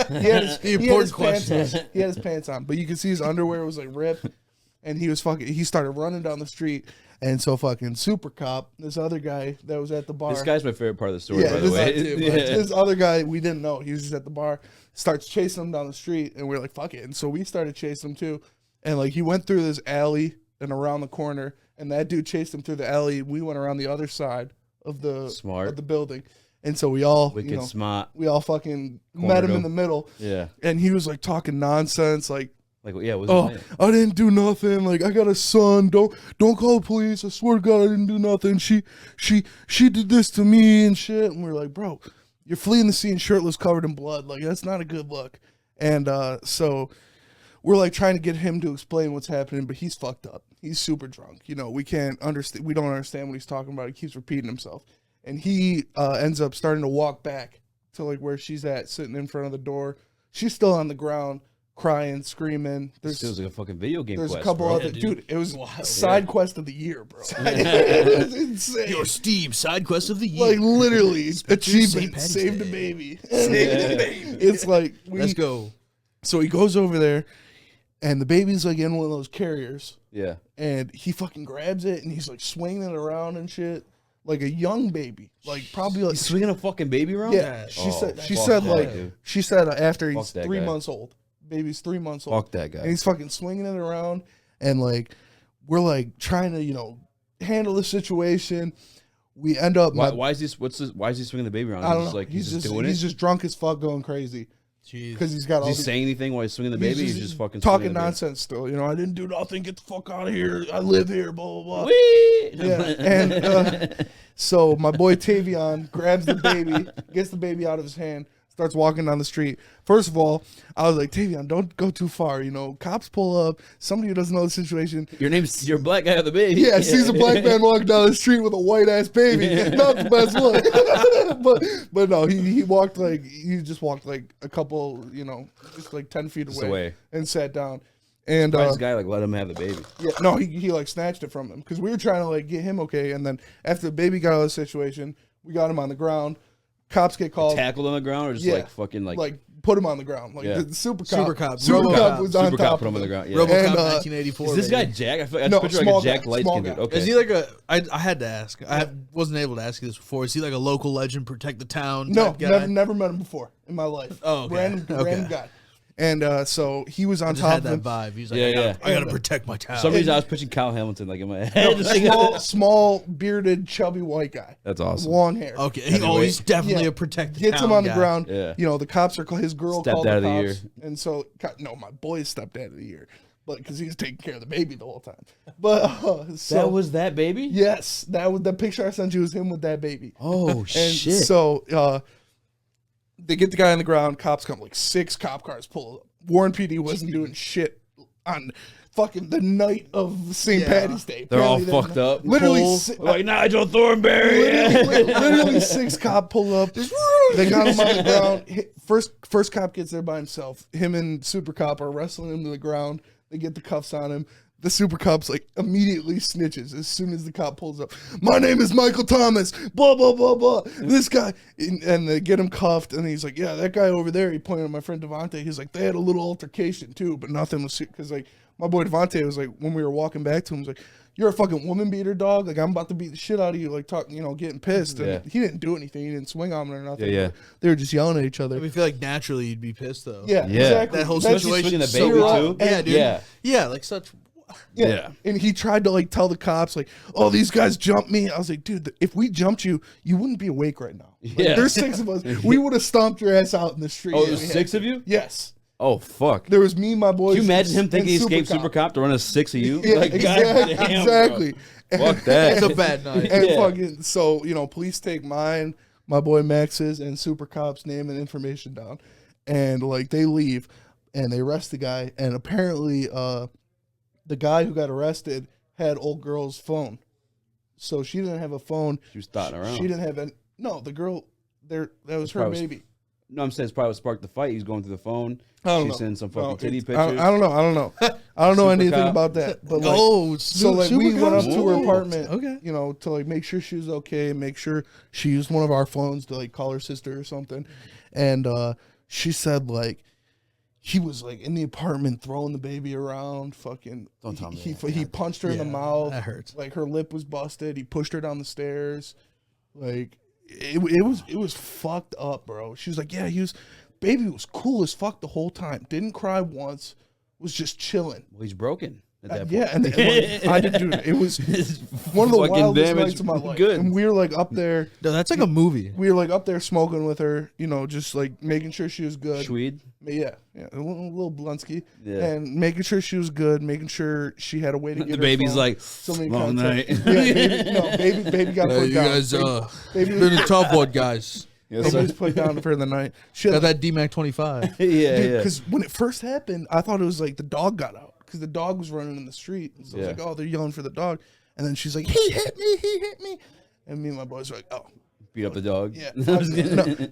He had his pants on. He had his pants on, but you could see his underwear was like ripped, and he started running down the street. And so fucking Super Cop, this other guy that was at the bar. This guy's my favorite part of the story, by the this way. too, but this other guy we didn't know. He was just at the bar, starts chasing him down the street, and we're like, fuck it. And so we started chasing him too. And like he went through this alley and around the corner, and that dude chased him through the alley. We went around the other side of the building. And so we all smart. we all fucking met him in the middle. Yeah. And he was like talking nonsense, like, what's "Oh, his name? I didn't do nothing. Like, I got a son. Don't call the police. I swear to God, I didn't do nothing. She did this to me and shit." And we're like, "Bro, you're fleeing the scene shirtless, covered in blood. Like, that's not a good look." And so we're like trying to get him to explain what's happening, but he's fucked up. He's super drunk. We can't understand. We don't understand what he's talking about. He keeps repeating himself, and he ends up starting to walk back to like where she's at, sitting in front of the door. She's still on the ground, crying, screaming. This feels like a fucking video game There's quest, a couple bro. other dude. It was Wild. side quest of the year, bro. It was insane. Your Steam side quest of the year. Like literally achievement. St. Patty's Saved a Day. baby. Saved a baby. It's like Let's go. So he goes over there, and the baby's like in one of those carriers, Yeah. and he fucking grabs it, and he's like swinging it around and shit, like a young baby, like probably like He's swinging a fucking baby around? yeah. She Oh, said fuck that, dude. she said after he's Fuck that 3 guy. months old, baby's 3 months old. Fuck that guy. And he's fucking swinging it around, and like we're like trying to handle the situation. We end up Why is he swinging the baby around? I don't He's know. like he's just he's doing it. just drunk as fuck, going crazy Jeez. because he's got all Is he these, saying anything while he's swinging the baby? He's just fucking talking swinging the baby? nonsense still. I didn't do nothing. Get the fuck out of here. I live here. Blah blah blah. Whee! Yeah, and so my boy Tavion grabs the baby, gets the baby out of his hand, starts walking down the street. First of all, I was like, Tavion, don't go too far. Cops pull up. Somebody who doesn't know the situation. Your black guy with the baby. Yeah, sees a black man walking down the street with a white ass baby. Not the best look. but no, he just walked like a couple, just like 10 feet Just away, away. and sat down. And Why this guy let him have the baby? yeah, no, he like snatched it from him because we were trying to like get him okay. And then after the baby got out of the situation, we got him on the ground. Cops get called. Tackled on the ground or just Yeah. like fucking like put him on the ground. Like Yeah. the Super Super Cop. Cop. Super Robo Cop Cop. was on Super top Cop put him of on the it. ground. Yeah. RoboCop And, 1984. Is this baby. guy Jack? I No, picture like small a Jack guy, light small skin guy. dude. Okay. Is he like I had to ask. I wasn't able to ask you this before. Is he like a local legend, protect the town? No, type guy? never met him before in my life. Oh, okay. Random Okay. guy. And so he was on Just top had of that him. vibe. He's like, Yeah, I gotta protect my town. For some reason, I was pitching Kyle Hamilton like in my head. Small, bearded, chubby white guy. That's awesome. Long hair. Okay, he's definitely Yeah. a protected. Gets him town on the guy. ground. Yeah. You know, the cops are his girl Stepdad called the of the cops, year. and so no, my boy is stepdad of the year, but because he was taking care of the baby the whole time. But so That was that baby? yes, that was the picture I sent you was him with that baby. Oh, And shit. so they get the guy on the ground. Cops come, like 6 cop cars pull up. Warren PD wasn't doing shit on fucking the night of St. Patty's Day. They're all Apparently fucked up. Literally, Like Nigel Thornberry. literally 6 cop pull up. They got him on the ground. First cop gets there by himself. Him and Super Cop are wrestling him to the ground. They get the cuffs on him. The Super Cop's like immediately snitches as soon as the cop pulls up. My name is Michael Thomas. Blah blah blah blah. This guy, and they get him cuffed, and he's like, "Yeah, that guy over there." He pointed at my friend Devontae. He's like, "They had a little altercation too, but nothing was because like my boy Devontae was like when we were walking back to him, he was like, you're a fucking woman beater, dog. Like I'm about to beat the shit out of you, like talking, getting pissed." And he didn't do anything. He didn't swing on him or nothing. Yeah. They were just yelling at each other. I feel like naturally you'd be pissed though. Yeah, exactly. That whole That's- situation. the So baby wrong. too. Yeah, dude. Yeah, like such. Yeah. And he tried to like tell the cops like, "Oh, these guys jumped me." I was like, "Dude, if we jumped you, you wouldn't be awake right now. Like, Yeah. There's 6 of us. We would have stomped your ass out in the street." Oh, if there's we had 6 to. of you? Yes. Oh, fuck. There was me, my boys. Can you imagine him and thinking he escaped Super Super Cop to run a 6 of you? Yeah, like, exactly. goddamn, Exactly. bro. Fuck that. It's a bad night. And Yeah. fucking so police take mine, my boy Max's, and Super Cop's name and information down, and like they leave, and they arrest the guy, and apparently the guy who got arrested had old girl's phone, so she didn't have a phone. She was starting around. She didn't have any. No, the girl there, that was her probably- baby. No, I'm saying it's probably what sparked the fight. He's going through the phone. I don't She's know. sending some fucking No, titty it's- pictures. I don't know. I don't know. I don't know Super anything Cop. about that. But like, Oh, so like we Super went up Cops? to her Ooh. apartment, Okay. to like make sure she was okay, make sure she used one of our phones to like call her sister or something, and she said like he was like in the apartment throwing the baby around, fucking. Don't tell me He punched her in the Yeah, mouth. that hurts. Like her lip was busted. He pushed her down the stairs. Like it was fucked up, bro. She was like, yeah, baby was cool as fuck the whole time. Didn't cry once. Was just chilling. Well, he's broken at that point. Yeah, and like, I did, dude. It was one of the Fucking wildest damage nights of my life. good. And we were like up there. No, that's like a movie. We were like up there smoking with her. just like making sure she was good. Swede. Yeah, a little Blunsky. Yeah. And making sure she was good. Making sure she had a way to get The her baby's phone. like, So many long night. contacts. Yeah, baby got put you down. guys, baby been a tough one, guys. Yes, was put down for the night. She Got had, that DMAC 25. yeah. because when it first happened, I thought it was like the dog got out because the dog was running in the street. And so I was Yeah. like, oh, they're yelling for the dog. And then she's like, he hit me. And me and my boys were like, oh. Beat up the dog. Yeah.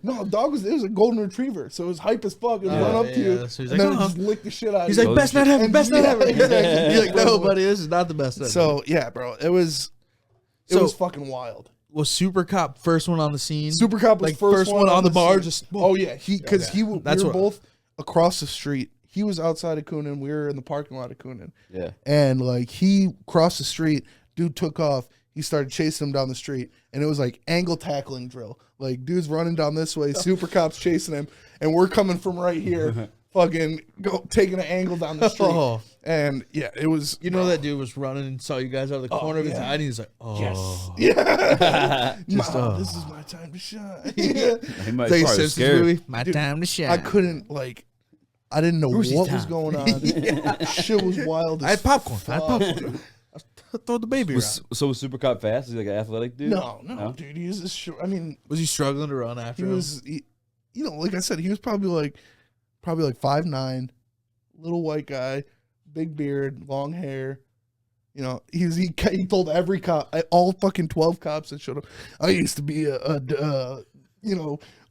No, dog it was a golden retriever. So it was hype as fuck. It would run up to you. yeah. So he's and like, then it "Oh." just licked the shit out He's of like, you. best night ever, And- best night yeah, ever. exactly. You're like, no, buddy, this is not the best. Ever. So, yeah, bro. It was So- fucking wild. was Super Cop first one on the scene? Super Cop was like first one on the bar. scene. Just Oh, yeah. Because Okay. we That's were what- both across the street. He was outside of Coonan. We were in the parking lot of Coonan. Yeah. And like he crossed the street, dude took off. He started chasing him down the street, and it was like angle tackling drill. Like dude's running down this way, Super Cop's chasing him, and we're coming from right here, fucking taking an angle down the street. Oh. And yeah, it was. you know that dude was running and saw you guys out of the corner of his yeah. eye, and he's like, oh, Yeah, Just, this is my time to shine. He might It's like a probably was Simpsons scared. movie. My time to shine. I couldn't like. I didn't know Brucey's what was time. going on. Shit was wild. I As had popcorn. I had popcorn. Throw the baby around. So was Super Cop fast? Is he like an athletic dude? No, dude. He was just short. I mean, Was he struggling to run after he him? was, like I said, he was probably like 5'9", little white guy, big beard, long hair. He told every cop, all fucking 12 cops that showed up, I used to be a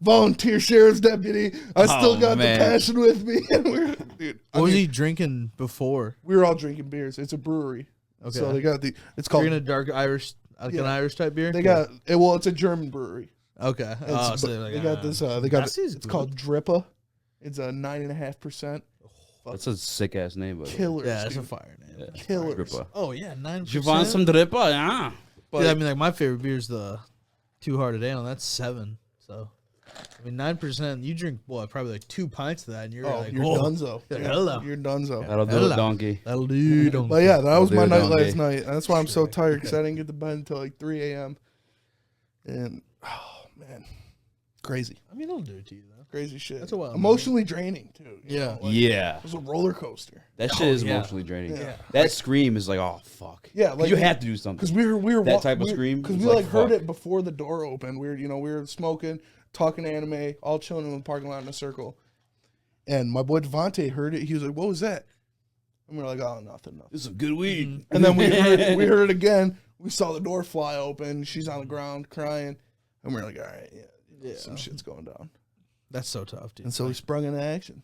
volunteer sheriff's deputy. I still got man. the passion with me. And What was he drinking before? we were all drinking beers. It's a brewery. Okay. So they got it's called, Drinking a dark Irish, like an Yeah. Irish type beer? it's a German brewery. Okay. It's- So but they're like, they got this. They got it's called Drippa. It's a 9.5%. That's a sick ass name, but Killers. Yeah, that's a dude. fire name. Killers. Drippa. Oh, yeah, 9%. You want some drippa? Yeah. Dude, I mean, like, my favorite beer is the Too Hard to Nail, and that's 7. So I mean, 9%. You drink probably like 2 pints of that, and you're like, you're donezo. Hello. You're donezo. That'll do it, donkey. That'll do. But yeah, that was my night donkey. last night. That's why I'm so tired because I didn't get to bed until like 3 a.m. And oh man, crazy, I mean, it'll do it to you though. crazy shit. That's a wild emotionally draining too. you Yeah. know, like, Yeah. it was a roller coaster. That shit is yeah. emotionally draining. Yeah. That scream is like, oh, fuck. Yeah, 'Cause like you have to do something. because we were That type of scream because is we like, heard fuck. it before the door opened. We were smoking, talking anime, all chilling in the parking lot in a circle. And my boy Devontae heard it. He was like, "What was that?" And we were like, "Oh, nothing." This is some good weed. And then we heard it again. We saw the door fly open. She's on the ground crying, and we were like, "All right, yeah, some shit's going down." That's so tough, dude. And so we sprung into action.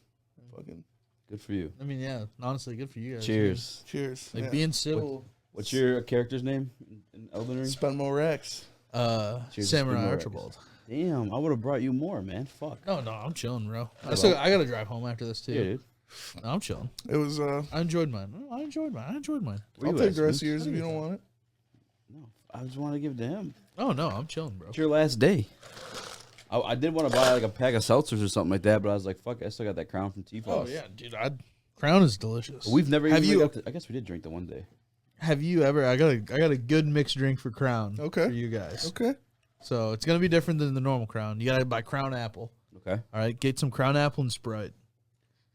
Fucking Good for you. I mean, yeah, honestly, good for you guys. Cheers. cheers. Like yeah. being civil. What's your character's name in Elden Ring? Spend more Rex. Cheers to Samurai Spin Archibald. Damn, I would have brought you more, man. Fuck. No, I'm chilling, bro. I got to drive home after this too. Yeah, dude. No, I'm chilling. It was. I enjoyed mine. I enjoyed mine. Where I'll you take at, the rest of Smooch? yours if you don't want it. No, I just want to give it to him. Oh no, I'm chilling, bro. It's your last day. I did want to buy like a pack of seltzers or something like that, but I was like, fuck, I still got that Crown from T-Foss. Oh yeah, dude. Crown is delicious. We've never Have even you- got to, I guess we did drink the one day. Have you ever? I got a good mixed drink for Crown. Okay. For you guys. Okay. So it's gonna be different than the normal Crown. You gotta buy Crown Apple. Okay. All right, get some Crown Apple and Sprite.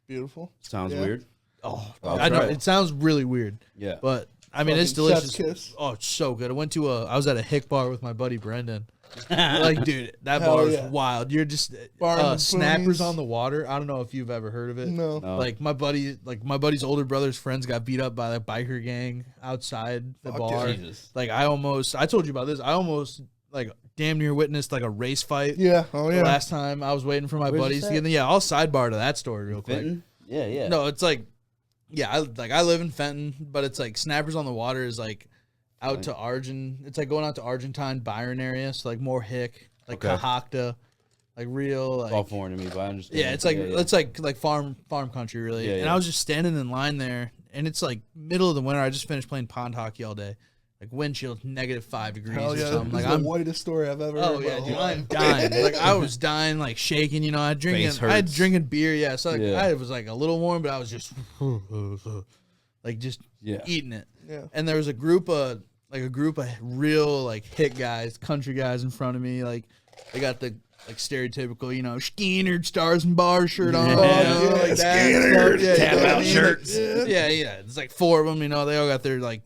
Beautiful. Sounds Yeah. weird. Oh, I'll I know try it. it sounds really weird, Yeah. but I mean it's Fucking chef's delicious. kiss. Oh, it's so good. I was at a hick bar with my buddy Brendan. Like, dude, that Hell bar is yeah. wild. You're just Bar and Snappers Spoonies. on the Water. I don't know if you've ever heard of it. No. No. Like my buddy's older brother's friends got beat up by a biker gang outside the Fuck bar. yeah. Jesus. Like I told you about this. I almost like damn near witnessed like a race fight. Yeah. Oh The yeah. last time I was waiting for my Where's buddies this to get in. Yeah, I'll sidebar to that story real quick. Fenton? Yeah, yeah. No, it's like, yeah, I live in Fenton, but it's like Snappers on the Water is like out to Argent. It's like going out to Argentine, Byron area, so like more hick, like Okay. Cahockta, like real, like It's all foreign to me, but I understand. yeah, it's like farm country really. Yeah, and yeah. I was just standing in line there, and it's like middle of the winter. I just finished playing pond hockey all day, like wind chill -5 degrees Hell or yeah. something. This Like is I'm the whitest story I've ever Oh heard. yeah, in my dude, whole I'm life. dying. Like I was dying, like shaking. You know, I Face I had hurts. drinking beer. Yeah, so like, Yeah. I was like a little warm, but I was just like just Yeah. eating it. Yeah. And there was a group of real like hit guys, country guys in front of me. Like they got the like stereotypical, you know, Skinner Stars and Bars shirt on. Yeah. you know, Yeah, like that Skinner, stuff. Yeah, tap you know what out I mean? shirts. Yeah, it's like 4 of them. You know, they all got their like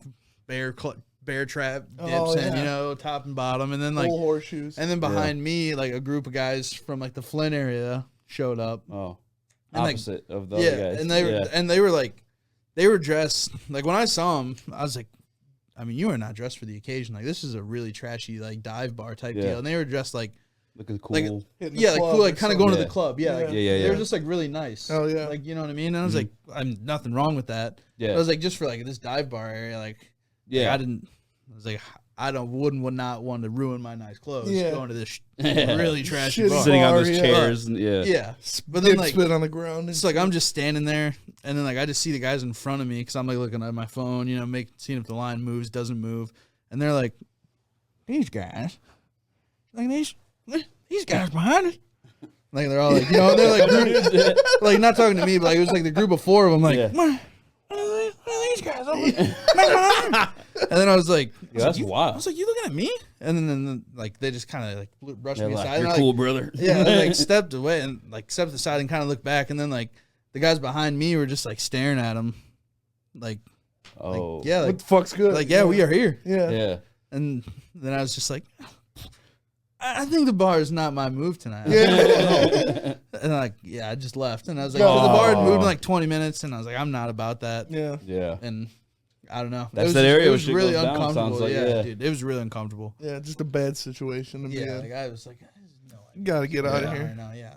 bear trap dips Oh, in, yeah. you know, top and bottom, and then like. Full horseshoes. And then behind me, like a group of guys from like the Flint area showed up. Oh. And, like, Opposite of the Yeah, other guys. and they were dressed like when I saw them, I was like, I mean, you are not dressed for the occasion. Like this is a really trashy like dive bar type Yeah. deal, and they were dressed like Looking cool. like- Hitting the yeah, like club cool, or like kind of going to Yeah. the club. Yeah, like, Yeah. Yeah, they yeah. were just like really nice. Hell yeah. like you know what I mean. And I was like, I'm nothing wrong with that. yeah. I was like, just for like this dive bar area, like yeah. I was like, I would not want to ruin my nice clothes Yeah. going to this really trashy Shitty bar. Sitting on bar, those yeah. chairs. And, yeah. Yeah, but then like spit on the ground. it's like I'm just standing there, and then like I just see the guys in front of me because I'm like looking at my phone, you know, seeing if the line moves, doesn't move, and they're like, these guys, like these guys behind us, like they're all like, you know, they're like, like not talking to me, but like it was like the group of 4 of them, like, Yeah. what are these guys? And then I was like, Yeah, that's I wild. was like, you looking at me? And then like they just kind of like brushed They're me like, aside. and you're I, cool, brother. yeah, I like stepped away and like stepped aside and kind of looked back, and then like the guys behind me were just like staring at him, like, Oh. yeah, what like, the fuck's good? like yeah, we are here. Yeah. Yeah. And then I was just like, I think the bar is not my move tonight. Yeah. And like, yeah, I just left, and I was like, Oh. the bar had moved in like 20 minutes, and I was like, I'm not about that. Yeah. Yeah. And I don't know. That's was that just- area It where was shit really goes down, uncomfortable. sounds like, yeah, yeah. dude, it was really uncomfortable. Yeah. Just a bad situation to be Yeah, in. like I was like, no, You gotta get out of right here. now, yeah.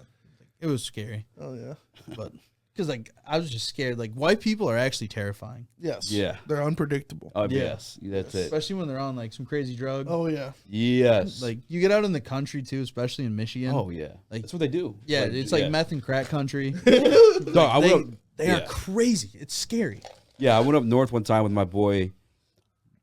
It was scary, Oh yeah. but because like I was just scared. Like white people are actually terrifying, Yes. Yeah. They're unpredictable. Oh, Yeah. yes. That's it. especially when they're on like some crazy drug. Oh yeah. Yes. Like you get out in the country too, especially in Michigan. oh, yeah. like- That's what they do. yeah, it's like yeah. meth and crack country. Dog, I they went up, they yeah. are crazy. It's scary. Yeah, I went up north one time with my boy,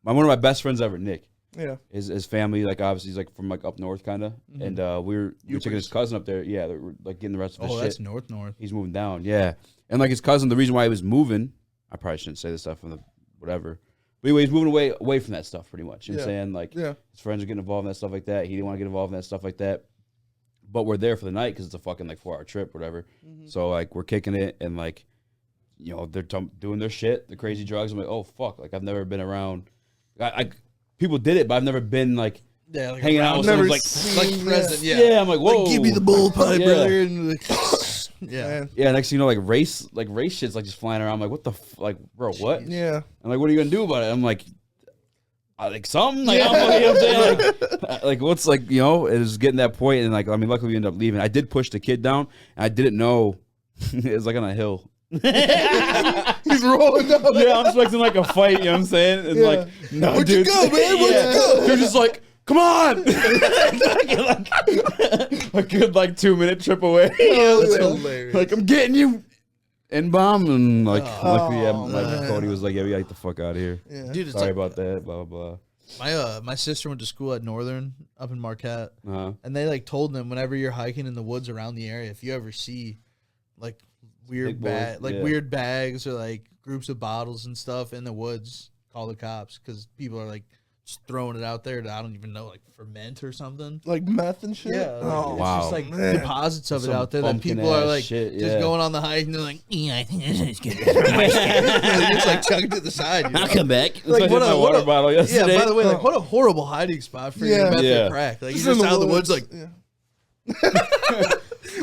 one of my best friends ever, Nick. Yeah. His family, like obviously he's like from like up north kind of, and we were taking his cousin up there. Yeah, they were like getting the rest of his shit. Oh, that's north. He's moving down. Yeah, and like his cousin, the reason why he was moving, I probably shouldn't say this stuff from the whatever. But anyway, he's moving away from that stuff pretty much. You know what I'm saying? Like his friends are getting involved in that stuff like that. He didn't want to get involved in that stuff like that. But we're there for the night because it's a fucking like 4-hour trip, whatever. So like we're kicking it and like, you know, they're doing their shit, the crazy drugs. I'm like, oh fuck, like I've never been around. I people did it, but I've never been like hanging out with someone like present. Yeah, I'm like, whoa, like, give me the bull pipe, brother. And like, yeah. Next thing you know, like race shit's like just flying around. I'm like, what the like, bro, what? Yeah. I'm like, what are you gonna do about it? I'm like. Like something, like, I'm, you know what I'm saying? Like what's like, you know, it was getting that point, and like, I mean, luckily we ended up leaving. I did push the kid down, and I didn't know it was like on a hill. He's rolling down. Yeah, I'm expecting like a fight, you know what I'm saying? And like, no, where'd dude, you go, man? Where'd you go? They're just like, come on, a good like 2-minute trip away. that's hilarious. Like I'm getting you. And bomb and like luckily, like man. Cody was like, yeah, we got the fuck out of here. Yeah. Dude, it's Sorry like, about that. Blah blah blah. my sister went to school at Northern up in Marquette, Uh-huh. and they like told them whenever you're hiking in the woods around the area, if you ever see like weird weird bags or like groups of bottles and stuff in the woods, call the cops because people are like just throwing it out there to I don't even know like ferment or something. Like meth and shit. Yeah, Oh, it's wow. just like man. deposits of it Some out there that pumpkin people are ass like shit, just yeah. going on the hike and they're like, yeah, I think this is good. It's like chugging to the side. You know? I'll come back. Like, What a water bottle yesterday. Yeah, by the way, like what a horrible hiding spot for your meth and crack. Like you just out of the woods, like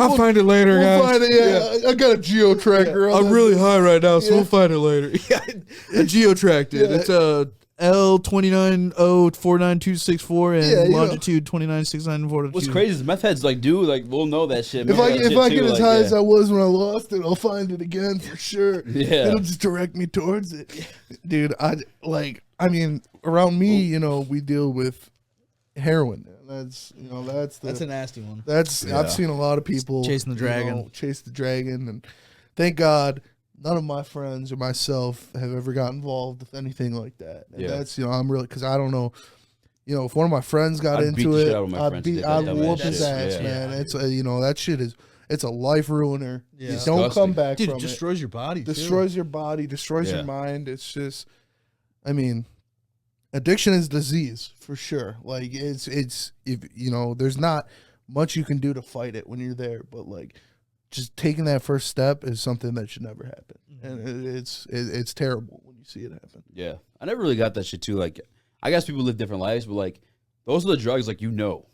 I'll find it later, We'll guys. find it, I got a geo tracker. I'm really high right now, so we'll find it later. a geotrack, dude. It's a L29049264 and longitude 296942. What's crazy is meth heads like we'll know that shit. If I get as high as I was when I lost it, I'll find it again for sure. Yeah. It'll just direct me towards it. Dude, I mean, around me, you know, we deal with heroin. That's a nasty one. I've seen a lot of people Chasing the dragon. chase the dragon, and thank God none of my friends or myself have ever got involved with anything like that. And that's, you know, I'm really, because I don't know, you know, if one of my friends got I'd beat into the it, shit out of my friends who did that I'd dumb whoop ass his shit. ass, Yeah. man. It's you know, that shit is, it's a life ruiner. Yeah. You don't come back Dude, from it destroys your body. destroys your body, destroys Yeah. your mind. It's just, I mean, addiction is disease for sure. Like it's if you know, there's not much you can do to fight it when you're there, but like just taking that first step is something that should never happen, and it's terrible when you see it happen. Yeah, I never really got that shit too. Like, I guess people live different lives, but like those are the drugs like you know.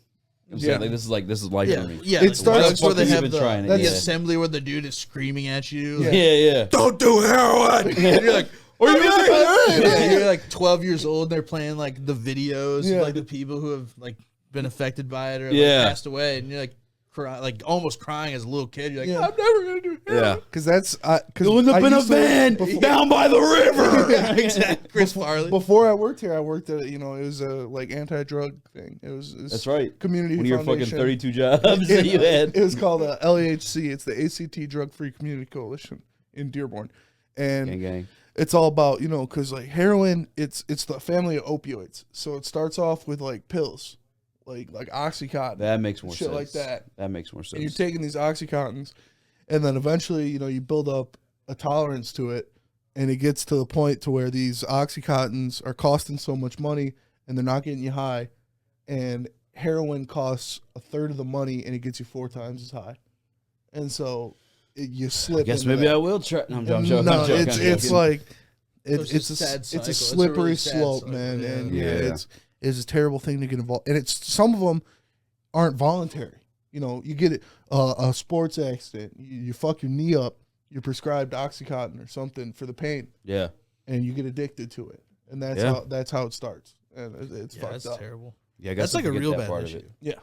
I'm saying like this is life for me. Yeah, It starts- that's where they have trying the it. Yeah. assembly where the dude is screaming at you. Yeah. Like, Yeah. Don't do heroin. and you're like, Yeah. you're like 12 years old. And they're playing like the videos Yeah. of like the people who have like been affected by it or Yeah. like, passed away, and you're like like almost crying as a little kid. You're like, Yeah. I'm never gonna do heroin. Yeah. Because that's because You'll end up in a van down by the river. Exactly. Chris Farley. Before I worked here, I worked at, you know, it was a like anti-drug thing. It was That's right. community One of your fucking foundation. 32 jobs that you had. It was called LAHC. It's the ACT Drug Free Community Coalition in Dearborn, and Gang. it's all about, you know, because like heroin, it's the family of opioids. So it starts off with like pills, like OxyContin, That makes more shit sense. like that. That makes more sense. And you're taking these OxyContins, and then eventually, you know, you build up a tolerance to it, and it gets to the point to where these OxyContins are costing so much money, and they're not getting you high, and heroin costs a third of the money, and it gets you 4 times as high, and so you slip. I guess into maybe that. I will try. No, I'm joking. No, I'm joking, it's I'm it's joking. like So it's it's a a sad it's cycle. a It's a slippery really sad slope, cycle, man, yeah. and Yeah. it's a terrible thing to get involved. And it's some of them aren't voluntary. You know, you get a sports accident, you fuck your knee up, you're prescribed OxyContin or something for the pain, Yeah. and you get addicted to it, and that's how it starts, and it's fucked That's up. terrible. Yeah, I guess That's like I a forget real that bad part of issue. it. Yeah,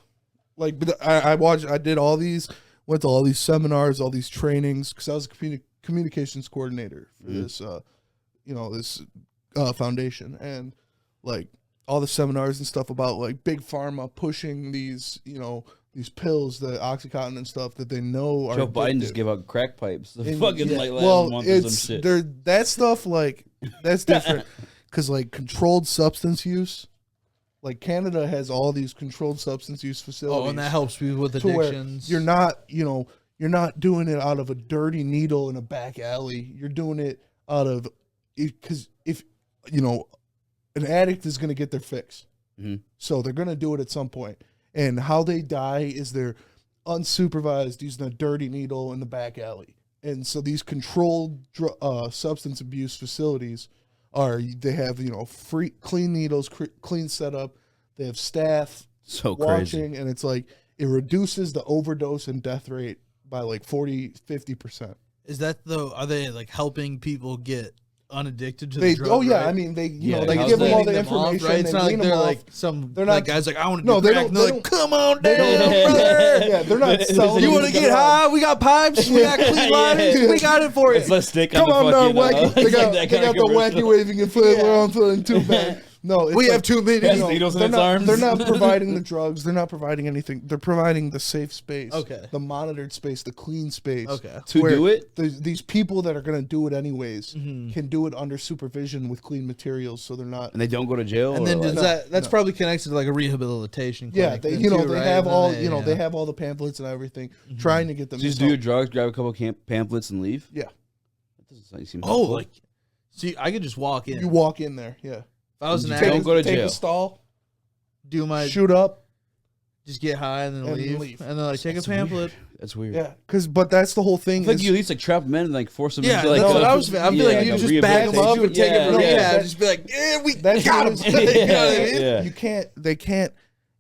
like but I did all these, went to all these seminars, all these trainings, because I was a communications coordinator for this, you know, this foundation, and like all the seminars and stuff about like big pharma pushing these, you know, these pills, the OxyContin and stuff that they know are Joe Biden addictive. just gave out crack pipes. The And, fucking yeah, like last well, month or it's some shit. there. That stuff like that's different because like controlled substance use Like Canada has all these controlled substance use facilities. Oh, and that helps people with to where addictions. you're not, you're not doing it out of a dirty needle in a back alley. You're doing it out of, because if, an addict is going to get their fix. Mm-hmm. So they're going to do it at some point. And how they die is they're unsupervised using a dirty needle in the back alley. And so these controlled substance abuse facilities they have, free clean needles, clean setup. They have staff watching, and it's like it reduces the overdose and death rate by like 40-50%. Is that are they like helping people get unaddicted to the drug? Oh yeah, right? I mean they Yeah, they give them all the information. Right? It's not like they're like they're not guys like I want to no, do they crack. don't. They're like, come on down, brother. Yeah, they're not selling. You want to get high? We got pipes. We got clean lighters. We got it for you. It's less stick Come on on the down, fucking, wacky. They got the wacky commercial. waving and flailing around feeling too bad. No, it's We have too many. Has needles in its arms. They're not providing the drugs. They're not providing anything. They're providing the safe space. Okay. The monitored space, the clean space. Okay. To where do it? These people that are going to do it anyways can do it under supervision with clean materials, so they're not. And they don't go to jail? And then or does like, that's probably connected to like a rehabilitation Yeah, clinic. they, then they too, right? have And all, then they have all the pamphlets and everything, trying to get them. so you just do your drugs, grab a couple pamphlets, and leave? Yeah. That doesn't seem Oh, helpful. like see, I could just walk in. You walk in there, yeah. If I was an You addict, don't go to take jail. a stall, do my shoot up, just get high and then and leave. leave. And then like take That's a pamphlet. weird. That's weird. yeah. But that's the whole thing. I think is- you at least like trap men and like force them Yeah, into like that's what a- I was. I feel like you a just bag them up and take them from yeah. rehab. Just be like, yeah, we That's got what them. it is. You know what I mean? Yeah.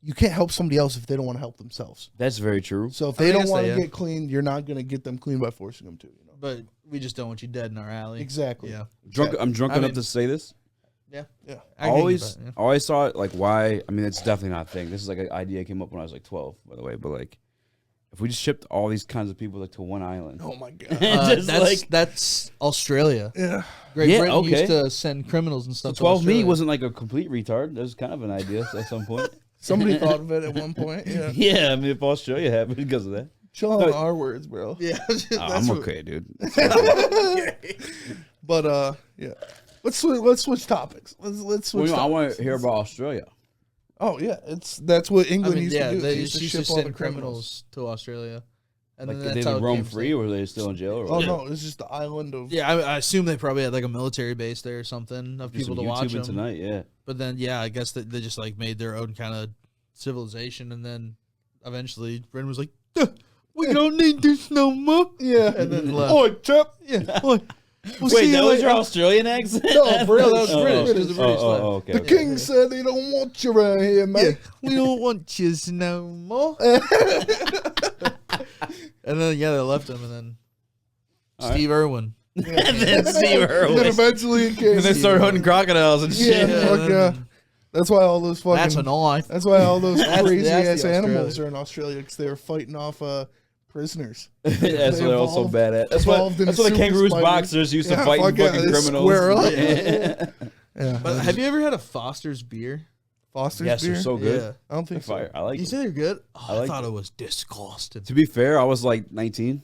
You can't help somebody else if they don't want to help themselves. That's very true. So if I they guess don't want they, to yeah. get clean, you're not going to get them clean by forcing them to. But we just don't want you dead in our alley. Exactly. Yeah. I'm drunk I enough mean- to say this. Yeah. Yeah. I can Always, get that, yeah. always saw it like why. I mean, it's definitely not a thing. This is like an idea that came up when I was like 12, by the way. But like, if we just shipped all these kinds of people like to one island, Oh my god. Just That's Australia. Yeah. Great Yeah, Britain okay. used to send criminals and stuff. to 12 me Australia. wasn't like a complete retard. That was kind of an idea at some point. Somebody thought of it at one point. Yeah. Yeah, I mean, if Australia happened because of that, Chill on our words, bro. Yeah. I'm okay, dude. But yeah. Let's switch topics. Let's switch. I want topics. to hear about Australia. Oh yeah, that's what I England mean, used yeah, to do. they used to used to ship all the send criminals to Australia. And Like, then did that's they how it roam came free, or were they still in jail? Or Oh what? no, it's just the island of. Yeah, I assume they probably had like a military base there or something of Do people some to watch YouTubing them. tonight, yeah. But then, yeah, I guess that they just like made their own kind of civilization, and then eventually Britain was like, "Duh, "We don't need this no more." Yeah. And then left. Oi, chap. Yeah. Oi, we'll see Wait, you that was later. your Australian accent? No, British. No, that was British. It was a British left. okay. The king said they don't want you around here, Yeah, man. we don't want you no more. And then yeah, they left him, and then All Steve Irwin. and then Steve And then Irwin. eventually it came. And they started hunting crocodiles and Yeah, shit. fuck and yeah. then- That's why all those fucking. That's a knife. That's why all those That's crazy the ass Australia. animals are in Australia because they were fighting off prisoners. That's what they're all so evolved- bad at. That's what evolved into the super kangaroos spiders. boxers used to Yeah, fight fuck yeah, fucking they criminals. square up. Yeah. Yeah. But have you ever had a Foster's beer? Foster's Yes, beer? they're so good. Yeah. I don't think so. Fire. I like You it. say they're good? Oh, I like thought it. it was disgusting. To be fair, I was like 19.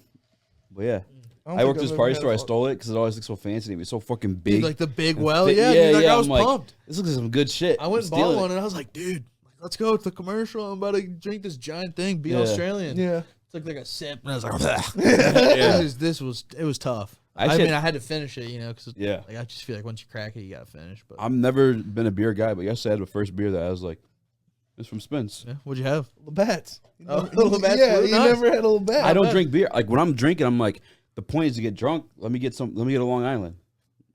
But yeah. don't I think worked at I've this ever party had store. I a stole it because it always looks so fancy. It was so fucking big. Like the big and well, thick. yeah. Dude, like, I was I'm like, pumped. this looks like some good shit. I went and I'm bought stealing one, it. and I was like, dude, let's go to the commercial. I'm about to drink this giant thing. Be Yeah. Australian. Yeah. Took like a sip, and I was like, Yeah. it was tough. I I should- mean, I had to finish it, because Yeah. like I just feel like once you crack it, you gotta finish. But I've never been a beer guy, but yesterday I had the first beer that I was like, it's from Spence. yeah, what'd you have? Labatt's. Oh, Labatt's Yeah, Blue? you Nice. never had a Labatt. I don't bad. drink beer. Like when I'm drinking, I'm like, the point is to get drunk. Let me get a Long Island.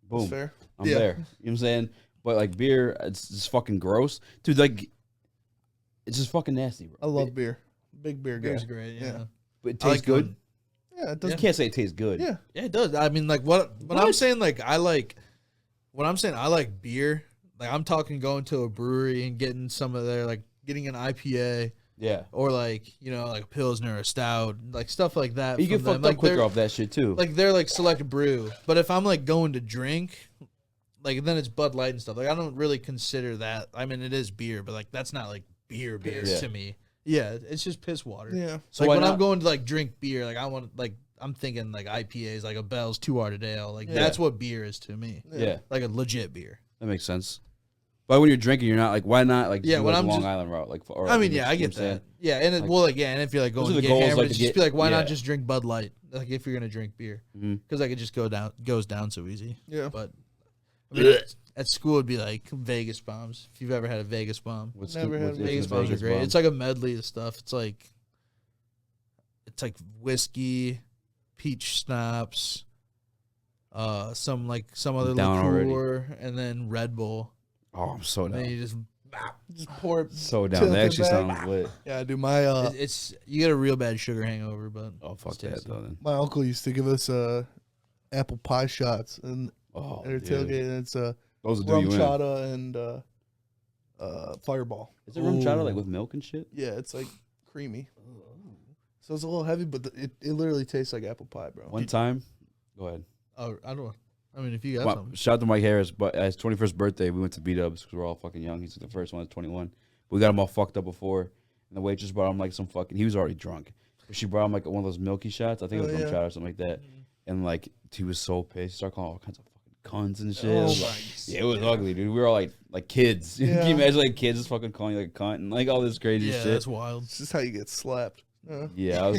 Boom. That's fair. I'm Yeah. there. You know what I'm saying? But like beer, it's just fucking gross. Dude, like it's just fucking nasty, bro. I love beer. Big beer guy. Beer's great. Yeah, Yeah. But it I tastes like good. going- Yeah, it does. You can't say it tastes good. Yeah. Yeah, it does. I mean, like what I'm saying, like I like when I'm saying I like beer. Like I'm talking going to a brewery and getting some of their like getting an IPA Yeah. or like like a Pilsner or a stout, like stuff like that. You get from them. fucked Like up quicker they're- off that shit too. Like they're like select brew. But if I'm like going to drink, like then it's Bud Light and stuff. Like I don't really consider that. I mean, it is beer, but like that's not like beer Yeah. to me. Yeah, it's just piss water. Yeah. So Like why when not? I'm going to like drink beer, like I want like I'm thinking like IPAs, like a Bell's 2 Ardale. Like Yeah. that's what beer is to me. yeah, Like a legit beer. that makes sense. But when you're drinking, you're not like, why not like do when like I'm Long just, Island route? Like, or, I mean, like, I get saying? that. Yeah, and it, Like, and if you're like going those to are the get goals, hammered, like, to just get- be like, why yeah. not just drink Bud Light? Like if you're gonna drink beer, because I could just goes down so easy. Yeah. But I mean, at school it'd be like Vegas bombs. If you've ever had a Vegas bomb, Never had Vegas bombs are great. It's like a medley of stuff. It's like whiskey, peach schnapps, some other liqueur, and then Red Bull. Oh, I'm so And then down. you just pour it. So down. tilt That it actually back. sounds lit. Yeah, dude. My it's you get a real bad sugar hangover, but Oh, fuck it's that tasty. though. Then. my uncle used to give us apple pie shots and Oh, at our dude. tailgate, and it's Those will do rum you in. chata and Fireball. Is it rum chata like with milk and shit? Yeah, it's like creamy. So it's a little heavy, but it literally tastes like apple pie, bro. One time, go ahead. Oh, I don't. I mean, if you got something. Shout out to Mike Harris, but at his 21st birthday, we went to B-Dubs because we're all fucking young. He's the first one at 21. But we got him all fucked up before, and the waitress brought him like some fucking. He was already drunk, but she brought him like one of those milky shots. I think it was rum chata or something like that. And like he was so pissed. He started calling all kinds of fucking cunts and shit. Oh, Yeah, it was ugly, dude. We were all like kids. Yeah. Can you imagine like kids just fucking calling you like a cunt and like all this crazy Yeah, shit? that's wild. It's just how you get slapped. Yeah,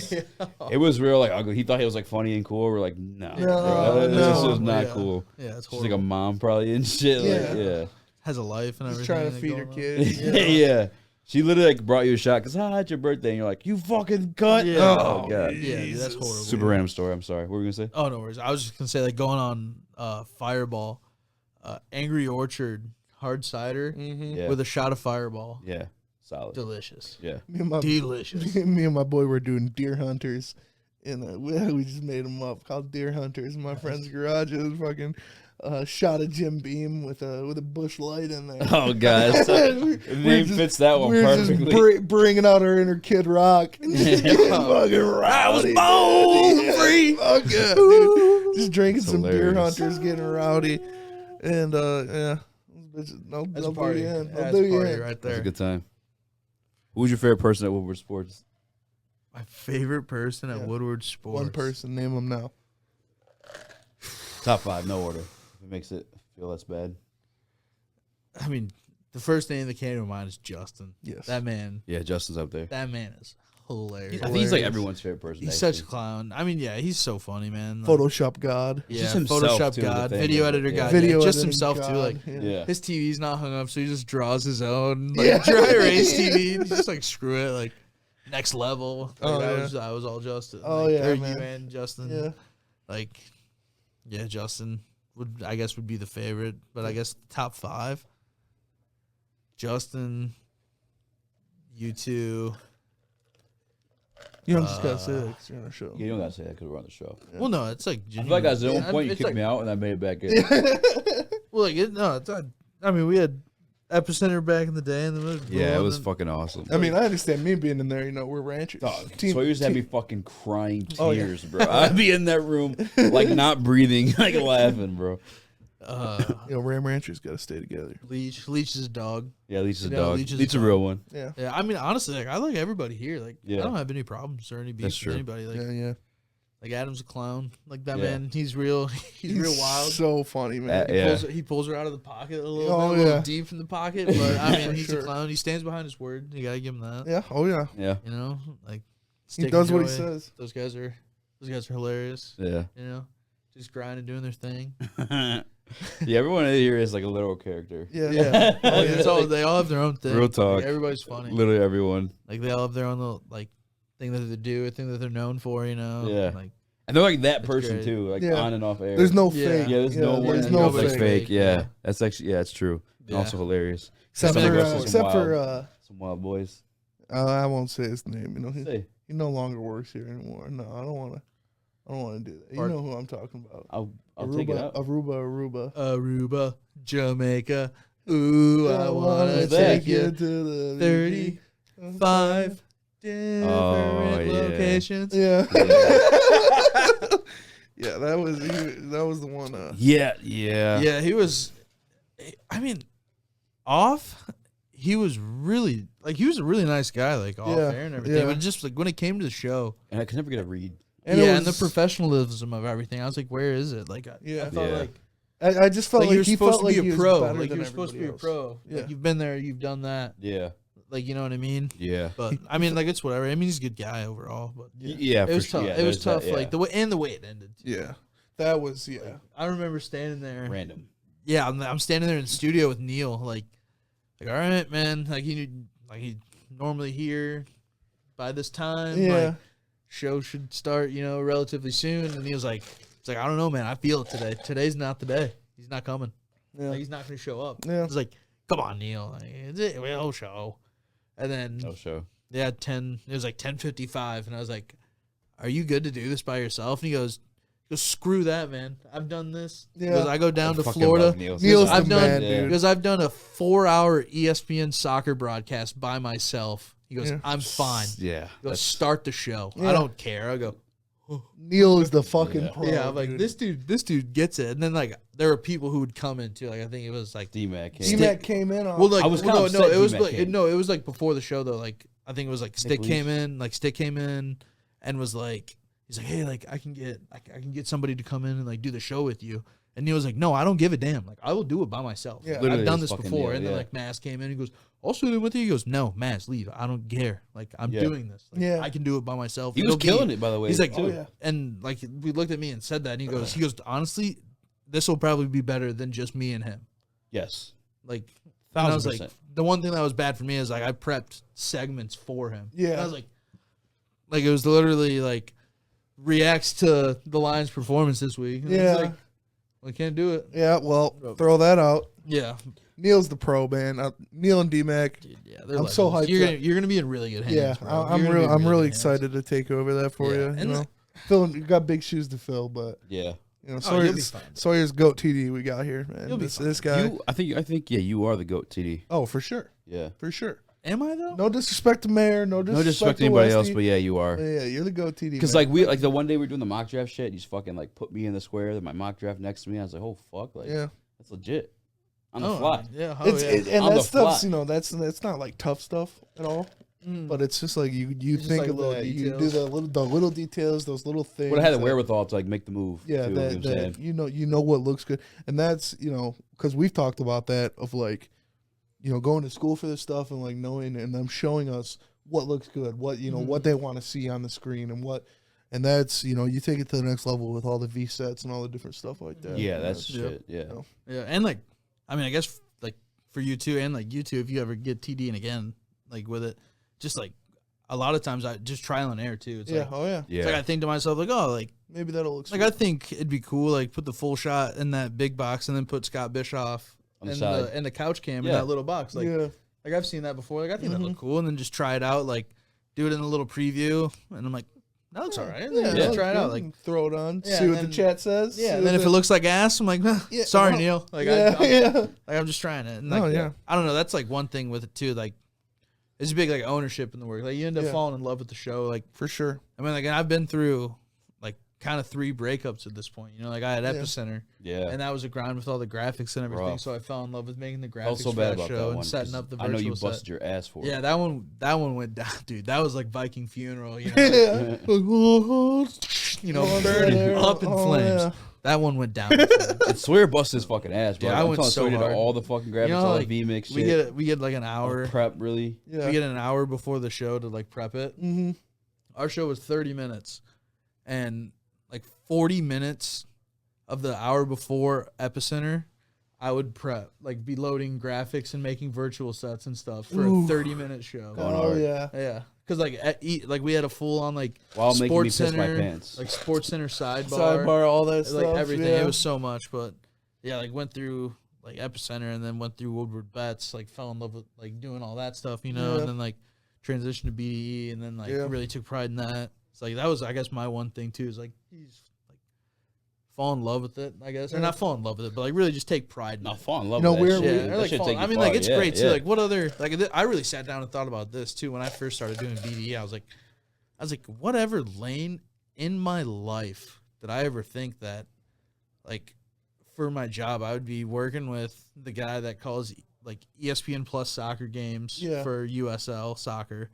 it was real like ugly. He thought he was like funny and cool. We're like, no, No, this no. is not Yeah. cool. Yeah, it's She's horrible. like a mom probably and shit. Like, yeah. Has a life and Just everything. trying to feed her going on. kids. Yeah. She literally like brought you a shot because it's your birthday, and you're like, you fucking cunt. Yeah. Oh god. Yeah, dude, that's horrible. Super random story. I'm sorry. What were we gonna say? Oh, no worries. I was just gonna say like going on Fireball, Angry Orchard hard cider Yeah. with a shot of Fireball. Yeah. Solid. Delicious. Yeah. Delicious. Me and my boy were doing deer hunters, and we just made them up called deer hunters in my friend's garage. It was fucking shot of Jim Beam with a bush light in there. Oh god. The name fits that one perfectly. Just bringing out our inner Kid Rock. Fucking rowdy, I was dude. bone free. Fuck yeah, dude. Just drinking That's some deer hilarious. hunters, getting rowdy, and yeah. That's They'll a party. do you in. Yeah, They'll that's do a you party in. right That's there. a good time. Who's your favorite person at Woodward Sports? My favorite person at Yeah. Woodward Sports. One person, name them now. Top 5, no order. If it makes it feel less bad. I mean, the first name that came to mind is Justin. Yes. That man. Yeah, Justin's up there. That man is hilarious. I think he's like everyone's favorite person. He's actually. such a clown. I mean, yeah, he's so funny, man. Like, Photoshop God. yeah, just himself, Photoshop too, the God, thing, video yeah. editor Yeah. God, Video yeah, just editing himself too. God, Like Yeah. his TV's not hung up, so he just draws his own like Yeah. dry erase TV. And just like screw it, like next level. Like, Oh, that yeah. was all Justin. Oh, like, yeah, or man. you and Justin. Yeah. Like, yeah, Justin would be the favorite, but I guess top 5. Justin, you two. You don't just gotta say that 'cause you're on a show. Yeah, you don't gotta say that because we're on the show. Well, no, it's like I feel like at one point you it's kicked like, me out and I made it back in. Well, like no, it's not. I mean, we had Epicenter back in the day, and then Yeah, it was fucking awesome. I mean, I understand me being in there. You know, we're ranchers. So you just had me fucking crying Oh, yeah. tears, bro. I'd be in that room, like not breathing, like laughing, bro. You know, Ram ranchers gotta stay together. Leech is a dog. Yeah, Leech's a You know, dog. Leech is a Leech's a dog. real one. Yeah. Yeah, I mean, honestly, like I like everybody here. Like, Yeah. I don't have any problems or any beef That's with true. anybody. Like, Yeah. like Adam's a clown. Like that Yeah. man, he's real. He's real wild. So funny, man. Yeah. He pulls her out of the pocket a little Oh, bit, a little yeah. deep in the pocket. But I mean, For he's sure. a clown. He stands behind his word. You gotta give him that. Yeah. Oh yeah. Yeah. You know, like He Stick does and what he Joy, says. Those guys are hilarious. Yeah. You know, just grinding, doing their thing. Yeah, everyone in here is like a literal character. Yeah. Yeah, Oh, yeah. It's all, they all have their own thing. Real talk. Like, everybody's funny. Literally everyone. Like they all have their own little like thing that they do, a thing that they're known for. You know. Yeah. Like And they're like that It's person great. too, like Yeah. on and off air. There's no Yeah. fake. yeah, there's no one There's that no goes like fake. fake. Yeah. Yeah. That's actually it's true. And Yeah. also hilarious. Except Sounds like for us is some some wild boys. I won't say his name. You know, Say, he no longer works here anymore. No, I don't want to. I don't want to do that. You Part- know who I'm talking about. I'll take it out. Aruba. Aruba, Jamaica. Ooh, I wanna Who's take that? you to the 35 different Oh, yeah. locations. Yeah. Yeah, that was the one. Yeah. Yeah, he was. I mean, off. He was really he was a really nice guy, like off Yeah, air and everything. yeah. But just like when it came to the show, And I can never get a read. And it and the was- professionalism of everything, I was like, where is it? Like, I Yeah. thought Yeah. like I just felt like you're he supposed felt to like be he a was pro. better Like than you're supposed to be a everybody pro. else. Yeah. Like you've been there, you've done that. Yeah. Like you know what I mean? Yeah. But I mean, like it's whatever. I mean, he's a good guy overall. But Yeah. it was tough. Yeah, it was tough. that, yeah. Like the way it ended. Too. Yeah, that was Like, I remember standing there. Random. Yeah, I'm standing there in the studio with Neil. Like all right, man. Like he normally here by this time. Yeah. Like, show should start, relatively soon. And he was like, it's like I don't know, man. I feel it today. Today's not the day. He's not coming. Yeah. Like, he's not going to show up. Yeah. I was like, come on, Neil. Like, we'll show. And then No show. yeah, it was like 10:55, and I was like, "Are you good to do this by yourself?" And he goes, "Screw that, man. I've done this." Yeah. Because I go down to fucking Florida. love Neil. Neil's I've the done man, dude. because I've done a 4-hour ESPN soccer broadcast by myself. He goes, Yeah. "I'm fine." Yeah. He goes, "Start the show. Yeah. I don't care." I go, Neil is the fucking Yeah. pro. "Yeah." I'm like, dude. this dude gets it. And then like there were people who would come in too. Like I think it was like D-Mac. D-Mac came in on. well, like I was no, kinda upset it was D-Mac like came. no, it was like before the show though. Like I think it was like Stick Leach. came in and was like, he's like, hey, like I can get somebody to come in and like do the show with you. And Neil was like, no, I don't give a damn. Like I will do it by myself. Yeah. Like, Literally I've done just this fucking before. Neil, And then yeah. like Maz came in. He goes, I'll sit in with you. He goes, no, Maz, leave. I don't care. Like I'm Yeah. doing this. Like, Yeah. I can do it by myself. He was It'll be- killing it, by the way. He's like, Oh, yeah. and like we looked at me and said that. And he goes, honestly, this will probably be better than just me and him. Yes. Like, and I was like, 1000%. the one thing that was bad for me is like I prepped segments for him. Yeah. And I was like it was literally like reacts to the Lions' performance this week. And Yeah. it's like, I can't do it. Yeah, well, throw that out. Yeah, Neil's the pro, man. Neil and D-Mac. dude, yeah. They're I'm so legends. hyped You're gonna be in really good hands. Yeah, bro. I'm You're gonna be in really good hands. excited to take over that for Yeah, you. and You know, like- you got big shoes to fill, but Yeah. you know, Oh, you'll be fine. Sawyer's GOAT TD we got here, man. You'll be This guy. I think yeah, you are the GOAT, TD. Oh, for sure, Yeah. for sure. Am I though? No disrespect to Mayor, no No disrespect, disrespect to to anybody else, Westy. but yeah, you are. Yeah, you're the GOAT TD. Because man. like the one day we were doing the mock draft shit, you just fucking like put me in the square, then my mock draft next to me. I was like, oh fuck, like yeah, that's legit. On the Oh, fly. Yeah. Oh, it's yeah. and On that the stuff's fly. that's not like tough stuff at all. Mm. But it's just like you It's just think like of little that, you do details. the little details, those little things. Would have had the that- wherewithal to like make the move. Yeah, too, you know what that, I'm that saying? you know what looks good, and that's because we've talked about that of like, going to school for this stuff and like knowing and them showing us what looks good, what what they want to see on the screen, and that's you take it to the next level with all the V sets and all the different stuff like that. Yeah, And that's shit. Yeah. Yeah, and like, I mean, I guess like for you too, and like you too, if you ever get TDing again, like with it, just like a lot of times I just trial and error too. It's yeah, like, oh yeah, Yeah. it's like I think to myself like, oh, like maybe that'll look I sweet. think it'd be cool, like put the full shot in that big box and then put Scott Bischoff On the and side. and the couch cam in Yeah. that little box. Like, yeah, like I've seen that before. Like I think that look cool, and then just try it out. Like do it in a little preview, and I'm like, that looks alright. And then just try it out. Like throw it on, Yeah, see and what the then- chat says. yeah, see and then what if it looks like ass, I'm like, Yeah, sorry, well, Neil. Like yeah, yeah, I'm just trying it. And like, Oh, yeah. I don't know. That's like one thing with it too. Like, it's a big like ownership in the work. Like you end up Yeah. falling in love with the show. Like for sure. I mean, like I've been through like kind of 3 breakups at this point. Like I had Yeah. Epicenter, Yeah. and that was a grind with all the graphics and everything. Rough. So I fell in love with making the graphics Felt so for bad that about show that and one. setting 'cause up the I virtual know you set. busted your ass for Yeah, it. that one went down, dude. That was like Viking funeral. Yeah, Burning up in Oh, flames. yeah. That one went down. in flames. And Sawyer busted his fucking ass, bro. Yeah, I I'm went telling so Sawyer did hard. all the fucking graphics, You know, all like, the VMix shit. we get like an all hour. prep, really. Yeah. We get an hour before the show to like prep it. Mm-hmm. Our show was 30 minutes, and like 40 minutes of the hour before Epicenter, I would prep, like be loading graphics and making virtual sets and stuff for Ooh. a 30-minute show. Going Oh hard. yeah. Yeah, because like we had a full on like While making me Sports piss my Center, pants. like Sports Center sidebar, Sidebar, all that like stuff. everything. Yeah. It was so much, but yeah, like went through like Epicenter and then went through Woodward Bets, like fell in love with like doing all that stuff, Yeah. and then like transitioned to BDE and then like Yeah. really took pride in that. It's like that was I guess my one thing too is like he's like fall in love with it, I guess, or Yeah. not fall in love with it, but like really just take pride in Not it. fall in love You know, with that we're- shit. we- Yeah, That or, like, shit fall- take you I mean, far. like it's Yeah, great too. yeah. Like what other I really sat down and thought about this too when I first started doing BDE. I was like, whatever lane in my life did I ever think that, like, for my job I would be working with the guy that calls like ESPN Plus soccer games Yeah. for USL soccer,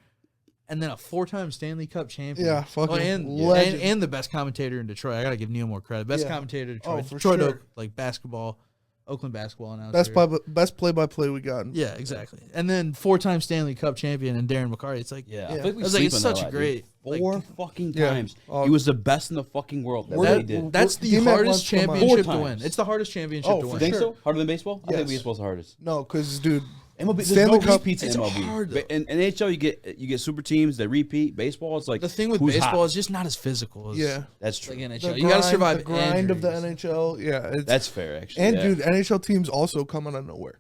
and then a 4-time Stanley Cup champion. Yeah, fucking legend. And the best commentator in Detroit. I gotta give Neil more credit. Best commentator in Detroit. For Detroit sure. like basketball, Oakland basketball announcer. Best play-by-play we got. Yeah, exactly. And then 4-time Stanley Cup champion and Darren McCarty. It's like, I I think we was like, sleep it's on such that a great. Four fucking times. Oh. He was the best in the fucking world. That's the D-Mac hardest wants to come out. championship 4 to win. times. It's the hardest championship Oh, to for win. Think sure. so? Harder than baseball? I think Yes. baseball's the hardest. No, because dude, MLB, there's Stanley no Cup, repeats in it's MLB. hard, But in NHL, you get super teams that repeat. Baseball, it's like The thing with who's baseball hot? is just not as physical as That's true. like NHL. the You got to survive the grind of the injuries. NHL. Yeah, it's, That's fair, actually. and yeah. dude, NHL teams also come out of nowhere.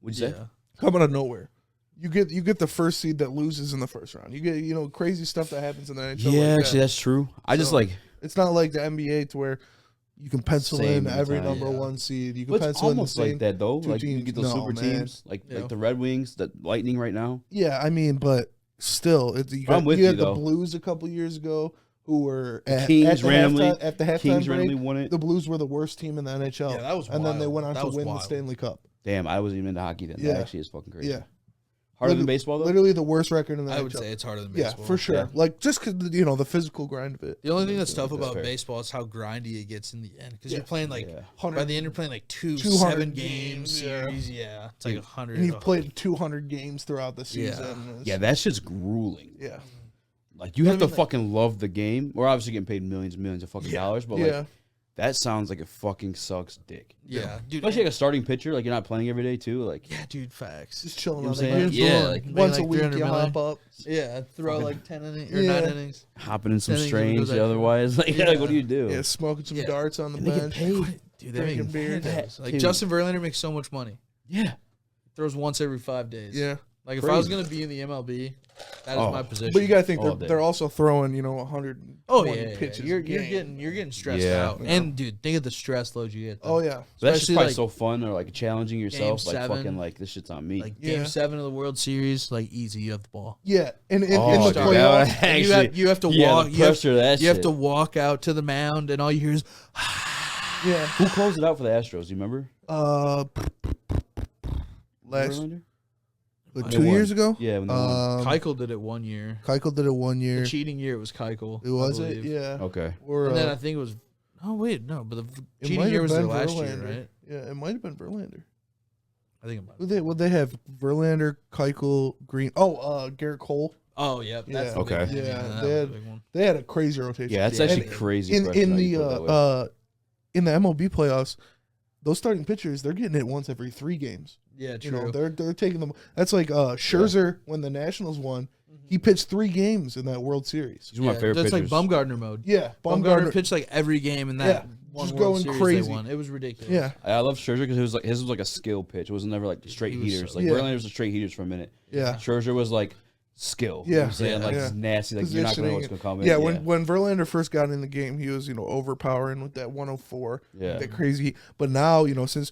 What'd you say? Yeah. Come out of nowhere. You get the first seed that loses in the first round. You get crazy stuff that happens in the NHL. Yeah, like actually, that. that's true. I just So, like. It's not like the NBA to where you can pencil Same in every time. number Yeah. one seed. You can But it's pencil in the almost same. like that though. two Like you teams. get those No, super man. teams, like Yeah. the Red Wings, the Lightning right now. Yeah, I mean, but still, I'm with you you, had the though. Blues a couple years ago who were at Kings the randomly halftime, at the halftime Kings break. randomly won it. The Blues were the worst team in the NHL. Yeah, that was and then they wild. went on That to was win wild. the Stanley Cup. Damn, I wasn't even into hockey then. Yeah. That actually is fucking crazy. Yeah, Harder than baseball though. literally the worst record in the I NHL. would say it's harder than Yeah, baseball. for sure. Yeah. Like just because the physical grind of it. The only thing that's tough That's about fair. baseball is how grindy it gets in the end because Yeah. you're playing like Yeah. by the end you're playing like 200 7-game games, series. Yeah, it's like 100. And you've played 200 games throughout the season. Yeah. and it's- Yeah, that shit's grueling. yeah. Like you have I to mean, like- fucking love the game. We're obviously getting paid millions and millions of fucking dollars, but Yeah. like that sounds like it fucking sucks dick. Yeah, dude. Especially like a starting pitcher, like you're not playing every day too. Like Yeah, dude. Facts. Just chilling You know on what the I'm saying? bench. Yeah, like, maybe once a like week 300 you million. hop up. Yeah, throw like 10 innings or Yeah. 9 innings. hopping in some Then he strange goes out- otherwise. Like, like what do you do? Yeah, smoking some Yeah. darts on the And they get bench. paid. Dude, they Drinking make beer. bandos. Like Dude. Justin Verlander makes so much money. Yeah. Throws once every 5 days. Yeah. Like if I was Crazy. gonna be in the MLB, that is Oh. my position. But you gotta think All they're, day. they're also throwing 120 Oh yeah, pitches. You're a game. getting stressed Yeah. out. And dude, think of the stress load you get. Oh though. yeah. But that's just Especially, probably like, so fun or like challenging yourself. Like 7. fucking like this shit's on me. Like Yeah. Game 7 of the World Series, like easy, you have the ball. Yeah, and in Oh, the dude, playoffs, that would And you have to yeah, walk. the You have, pressure of that you have shit. to walk out to the mound, and all you hear is yeah. Who closed it out for the Astros? Do you remember? Last Verlander? like, They 2 won. years ago. Yeah, when they won. Keuchel did it 1 year. Keuchel did it 1 year. The cheating year it was Keuchel. It was I it, believe. yeah. Okay. Or And then I think it was. Oh wait, no, but the it cheating might year have was their been last year, Verlander. right? Yeah, it might have been Verlander. I think it might. Would they have Verlander, Keuchel, Green? Oh, Garrett Cole. Oh yeah, that's Yeah. the big Okay. one. Yeah, that they was had- the big one. They had a crazy rotation. Yeah, that's Yeah, actually and crazy. in question how the you put it that way. in the MLB playoffs, those starting pitchers they're getting it once every 3 games. Yeah, You true. know, they're taking them. That's like Scherzer when the Nationals won. He pitched 3 games in that World Series. He's one of my favorite That's pitchers. like Bumgarner mode. Yeah, Bumgarner pitched like every game in that Yeah, one just World going Series crazy. they won. It was ridiculous. Yeah, I love Scherzer because his was like a skill pitch. It wasn't never like straight He was heaters. so- Like Yeah. Verlander was a straight heaters for a minute. yeah. Scherzer was like skill. You know Yeah. what I'm saying? Like Yeah. it's nasty. Like you're not gonna know what's gonna come in. Yeah, when Verlander first got in the game, he was overpowering with that 104, Yeah. that crazy. But now since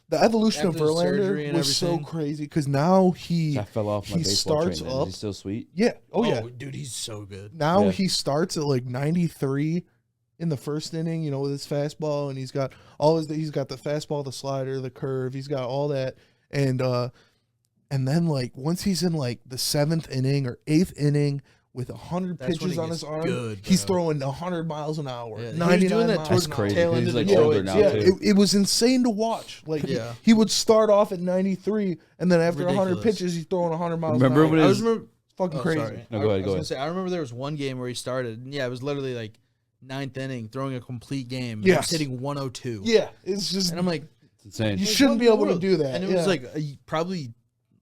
the evolution After of the surgery Verlander and was so everything. crazy because now he I fell off my he baseball starts train. Man. up. Is he still sweet? yeah yeah dude, he's so good. now Yeah. he starts at like 93 in the first inning, with his fastball, and he's got he's got the fastball, the slider, the curve, he's got all that, and then like once he's in like the 7th inning or 8th inning with 100 That's when pitches he on gets his arm, good, he's bro. throwing 100 miles an hour. Yeah, he was 99 doing that miles towards an the hour. crazy. tail end He's of like Detroit. older now Yeah, too. it was insane to watch. Like Yeah. he would start off at 93, and then after 100 Ridiculous. pitches, he's throwing 100 miles. Remember an hour. when I it was was- remember. Fucking Oh, crazy. sorry. No, go ahead, I was go gonna ahead. say I remember there was one game where he started. And yeah, it was literally like 9th inning, throwing a complete game. and Yes. hitting 102. Yeah, it's just And I'm like, It's insane. you shouldn't be able to do that. And it yeah. was like probably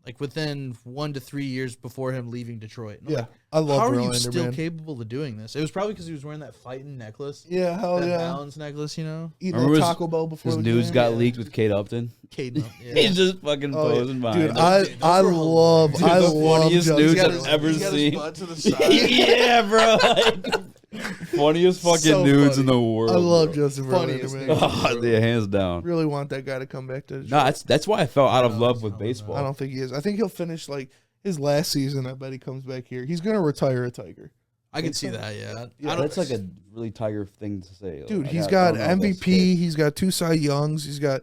like within 1 to 3 years before him leaving Detroit. And I'm yeah, like, I love how are Verlander, you still man. capable of doing this? It was probably because he was wearing that fighting necklace, Yeah, hell that yeah. balance necklace, Eating Remember that his- Taco Bell before His the news game. got leaked with Kate Upton. Caden. Yeah. He's just fucking Oh, yeah. posing behind. Dude, him. I love Dude, I the love funniest Justin news Verlander. I've ever He's got his seen. butt to the side. Yeah, bro. Like, funniest fucking So nudes in funny. the world. I love bro. Justin Funniest Verlander, nigga. man. Oh, yeah, hands down. Really want that guy to come back to. No, that's why I fell out of No, love with no, baseball. I don't think he is. I think he'll finish like his last season. I bet he comes back here. He's gonna retire a Tiger. I can see that. Yeah, Yeah, That's like a really Tiger thing to say. Like, Dude, I he's I got don't know if that's MVP. He's got 2 Cy Youngs. He's got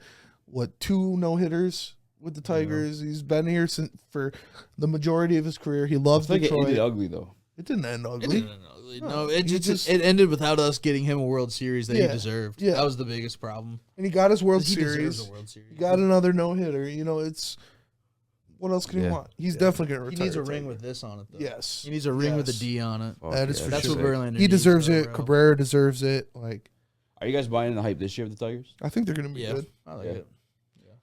2 no hitters. with the Tigers. He's been here for the majority of his career. He loves Detroit. It ended ugly though. It didn't end ugly. No, it ended without us getting him a World Series that he deserved. Yeah. That was the biggest problem. And he got his World He Series. deserves a World Series. He got another no-hitter. You know, it's what else can he want? He's definitely going to retire. He needs a ring with this on it, though. Yes. He needs a ring with a D on it. Fuck That is for That's sure. what Verlander He deserves needs, it. bro. Cabrera deserves it. Like, Are you guys buying in the hype this year of the Tigers? I think they're going to be good. I like it.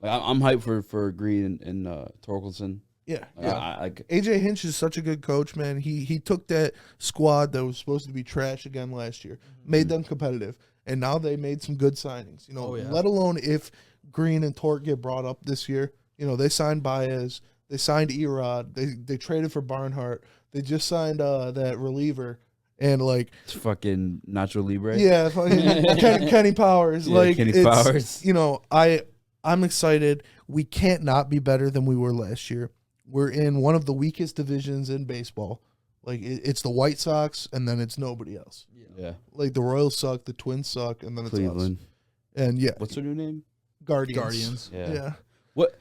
Like, I'm hyped for Green and Torkelson. Yeah. Like, AJ Hinch is such a good coach, man. He took that squad that was supposed to be trash again last year, made them competitive, and now they made some good signings. You know, let alone if Green and Torque get brought up this year. You know, they signed Baez, they signed Erod, they traded for Barnhart, they just signed that reliever, and like it's fucking Nacho Libre. Yeah, fucking Kenny Powers. Yeah, Kenny Powers. You know, I'm excited. We can't not be better than we were last year. We're in one of the weakest divisions in baseball. Like, it's the White Sox, and then it's nobody else. Yeah. Like, the Royals suck, the Twins suck, and then it's Cleveland. us. And, What's their new name? Guardians. Yeah. What?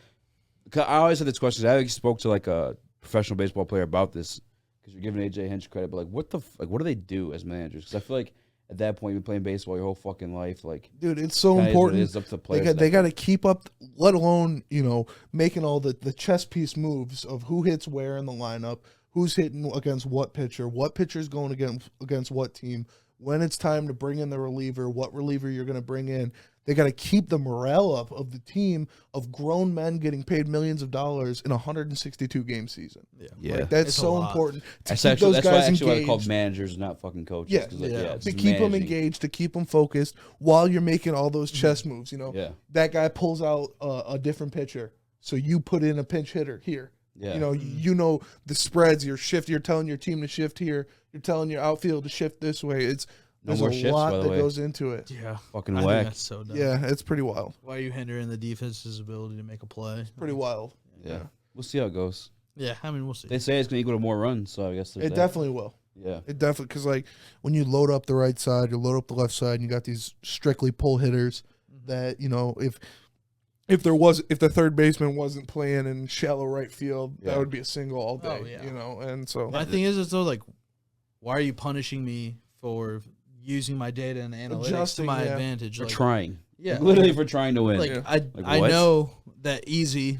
'Cause I always had this question. I actually spoke to, like, a professional baseball player about this, because you're giving AJ Hinch credit, but, like, what do they do as managers? Because I feel like at that point, you've been playing baseball your whole fucking life. Like, dude, it's so important. It's up to the players. They got to keep up, let alone, you know, making all the chess piece moves of who hits where in the lineup, who's hitting against what pitcher's going against what team, when it's time to bring in the reliever, what reliever you're going to bring in. They got to keep the morale up of the team of grown men getting paid millions of dollars in a 162 game season. Yeah. Like, that's so important to That's keep actually, those that's guys why engaged. they're called managers, not fucking coaches. Yeah, Like, to keep them engaged, to keep them focused while you're making all those chess moves. You know, that guy pulls out a different pitcher, so you put in a pinch hitter here. Yeah. You know the spreads. You're telling your team to shift here. You're telling your outfield to shift this way. There's a shifts, lot by the that way. goes into it. Yeah. Fucking I think whack. that's so dumb. Yeah, it's pretty wild. Why are you hindering the defense's ability to make a play? Pretty wild. Yeah. We'll see how it goes. Yeah, I mean, we'll see. They say it's going to equal to more runs, so I guess there's It that. definitely will. Yeah. It definitely, because like when you load up the right side, you load up the left side, and you got these strictly pull hitters that, you know, if the third baseman wasn't playing in shallow right field, that would be a single all day. Oh, yeah. You know, and so My thing is though, like, why are you punishing me for using my data and analytics to my advantage? For like, trying. Yeah. Like, literally for trying to win. Like, I what? know that Easy,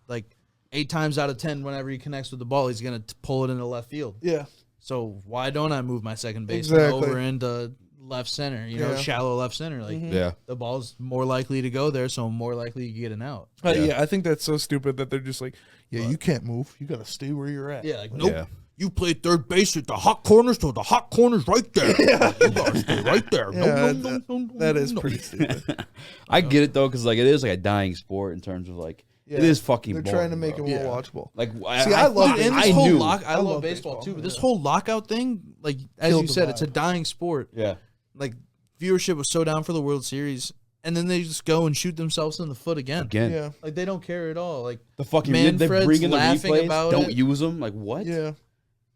like 8 times out of 10, whenever he connects with the ball, he's gonna pull it into left field. Yeah. So why don't I move my second baseman over into left center? You know, shallow left center. Like, the ball's more likely to go there, so I'm more likely to get an out. Yeah, I think that's so stupid that they're just like, you can't move. You got to stay where you're at. Yeah, like, nope. Yeah. You play third base at the hot corner, so the hot corner's right there. You gotta stay right there. That is pretty stupid. I get it though, because like it is like a dying sport in terms of like it is fucking. They're boring, trying to make bro. it more watchable. Like, I love it. I love baseball too. But this whole lockout thing, like as you said, it's a dying sport. Yeah. Like viewership was so down for the World Series. And then they just go and shoot themselves in the foot again. Yeah. Like, they don't care at all. Like, the fucking Manfred's bring in the laughing replays, about don't it. use them. Like, what? Yeah.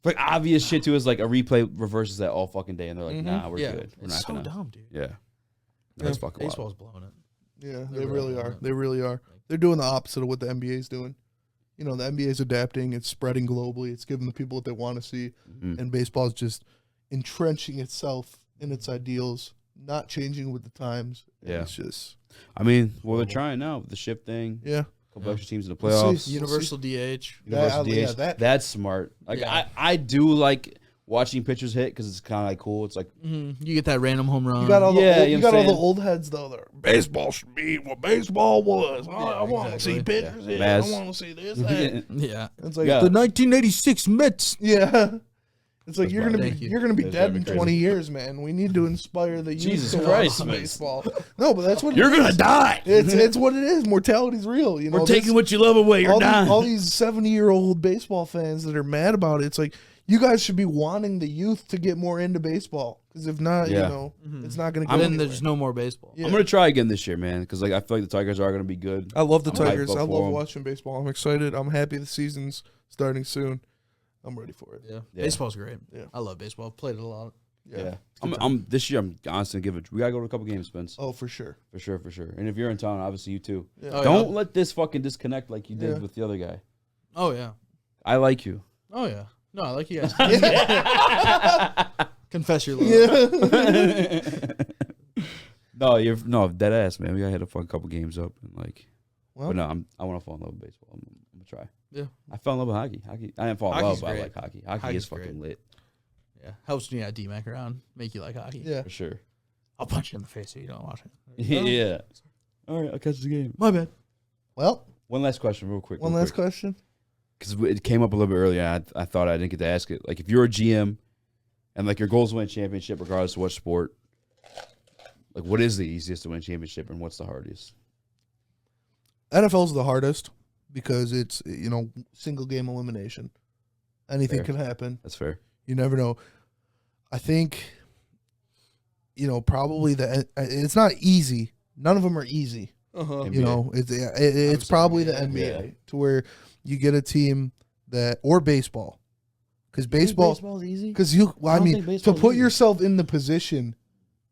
Like, obvious shit, too, is like a replay reverses that all fucking day. And they're like, nah, we're good. We're it's not so gonna. dumb, dude. Yeah. That's fucking wild. Baseball's blowing it. Yeah, they really are. They really are. They're doing the opposite of what the NBA's doing. You know, the NBA's adapting. It's spreading globally. It's giving the people what they want to see. And baseball's just entrenching itself in its ideals, not changing with the times. Yeah. It's just... I mean, well, they're trying now with the shift thing. Yeah. A couple extra teams in the playoffs. Universal DH. Universal DH. That's smart. Like, I do like watching pitchers hit because it's kind of like cool. It's like you get that random home run. You got all the all the old heads though. There, baseball should be what baseball was. I want to see pitchers hit. I want to see this. Yeah, it's like the 1986 Mets. Yeah, it's like you're gonna be That's dead in 20 years, man. We need to inspire the youth Jesus to Christ, watch man. baseball. No, but that's what you're gonna die. It's what it is. Mortality's real. You know, we're taking what you love away. You're dying. All these 70-year-old baseball fans that are mad about it. It's like, you guys should be wanting the youth to get more into baseball, because if not, you know, it's not going to go. Then there's no more baseball. I'm gonna try again this year, man, because like I feel like the Tigers are gonna be good. I love the Tigers. I love them. watching baseball. I'm excited. I'm happy the season's starting soon. I'm ready for it. Yeah. Baseball's great. Yeah, I love baseball. I've played it a lot. Yeah. I'm this year. I'm honestly give it. We gotta go to a couple games, Spence. Oh, for sure. For sure. And if you're in town, obviously you too. Yeah. Oh, Don't let this fucking disconnect like you did Yeah. with the other guy. Oh yeah. I like you. Oh yeah. No, I like you guys. Confess your love. Yeah. No, dead ass, man. We gotta hit a fucking couple games up and like. Well, But no, I want to fall in love with baseball. I'm gonna try. Yeah. I fell in love with hockey. I didn't fall in love, Hockey's but I great. like hockey. Hockey Hockey's is fucking lit Yeah. Helps me out D-Mac around. Make you like hockey. yeah. for sure. I'll punch you in the face if you don't watch it. Yeah. All right, I'll catch the game. My bad. Well, One last question, real quick. one last question. Because it came up a little bit earlier. I thought I didn't get to ask it. Like, if you're a GM and like your goal is to win a championship, regardless of what sport, like, what is the easiest to win a championship and what's the hardest? NFL's the hardest because it's, single game elimination. Anything Fair. can happen. That's fair. You never know. I think, probably it's not easy. None of them are easy. NBA. It's probably the NBA Yeah. to where you get a team or baseball. Because baseball's easy. Because to put yourself in the position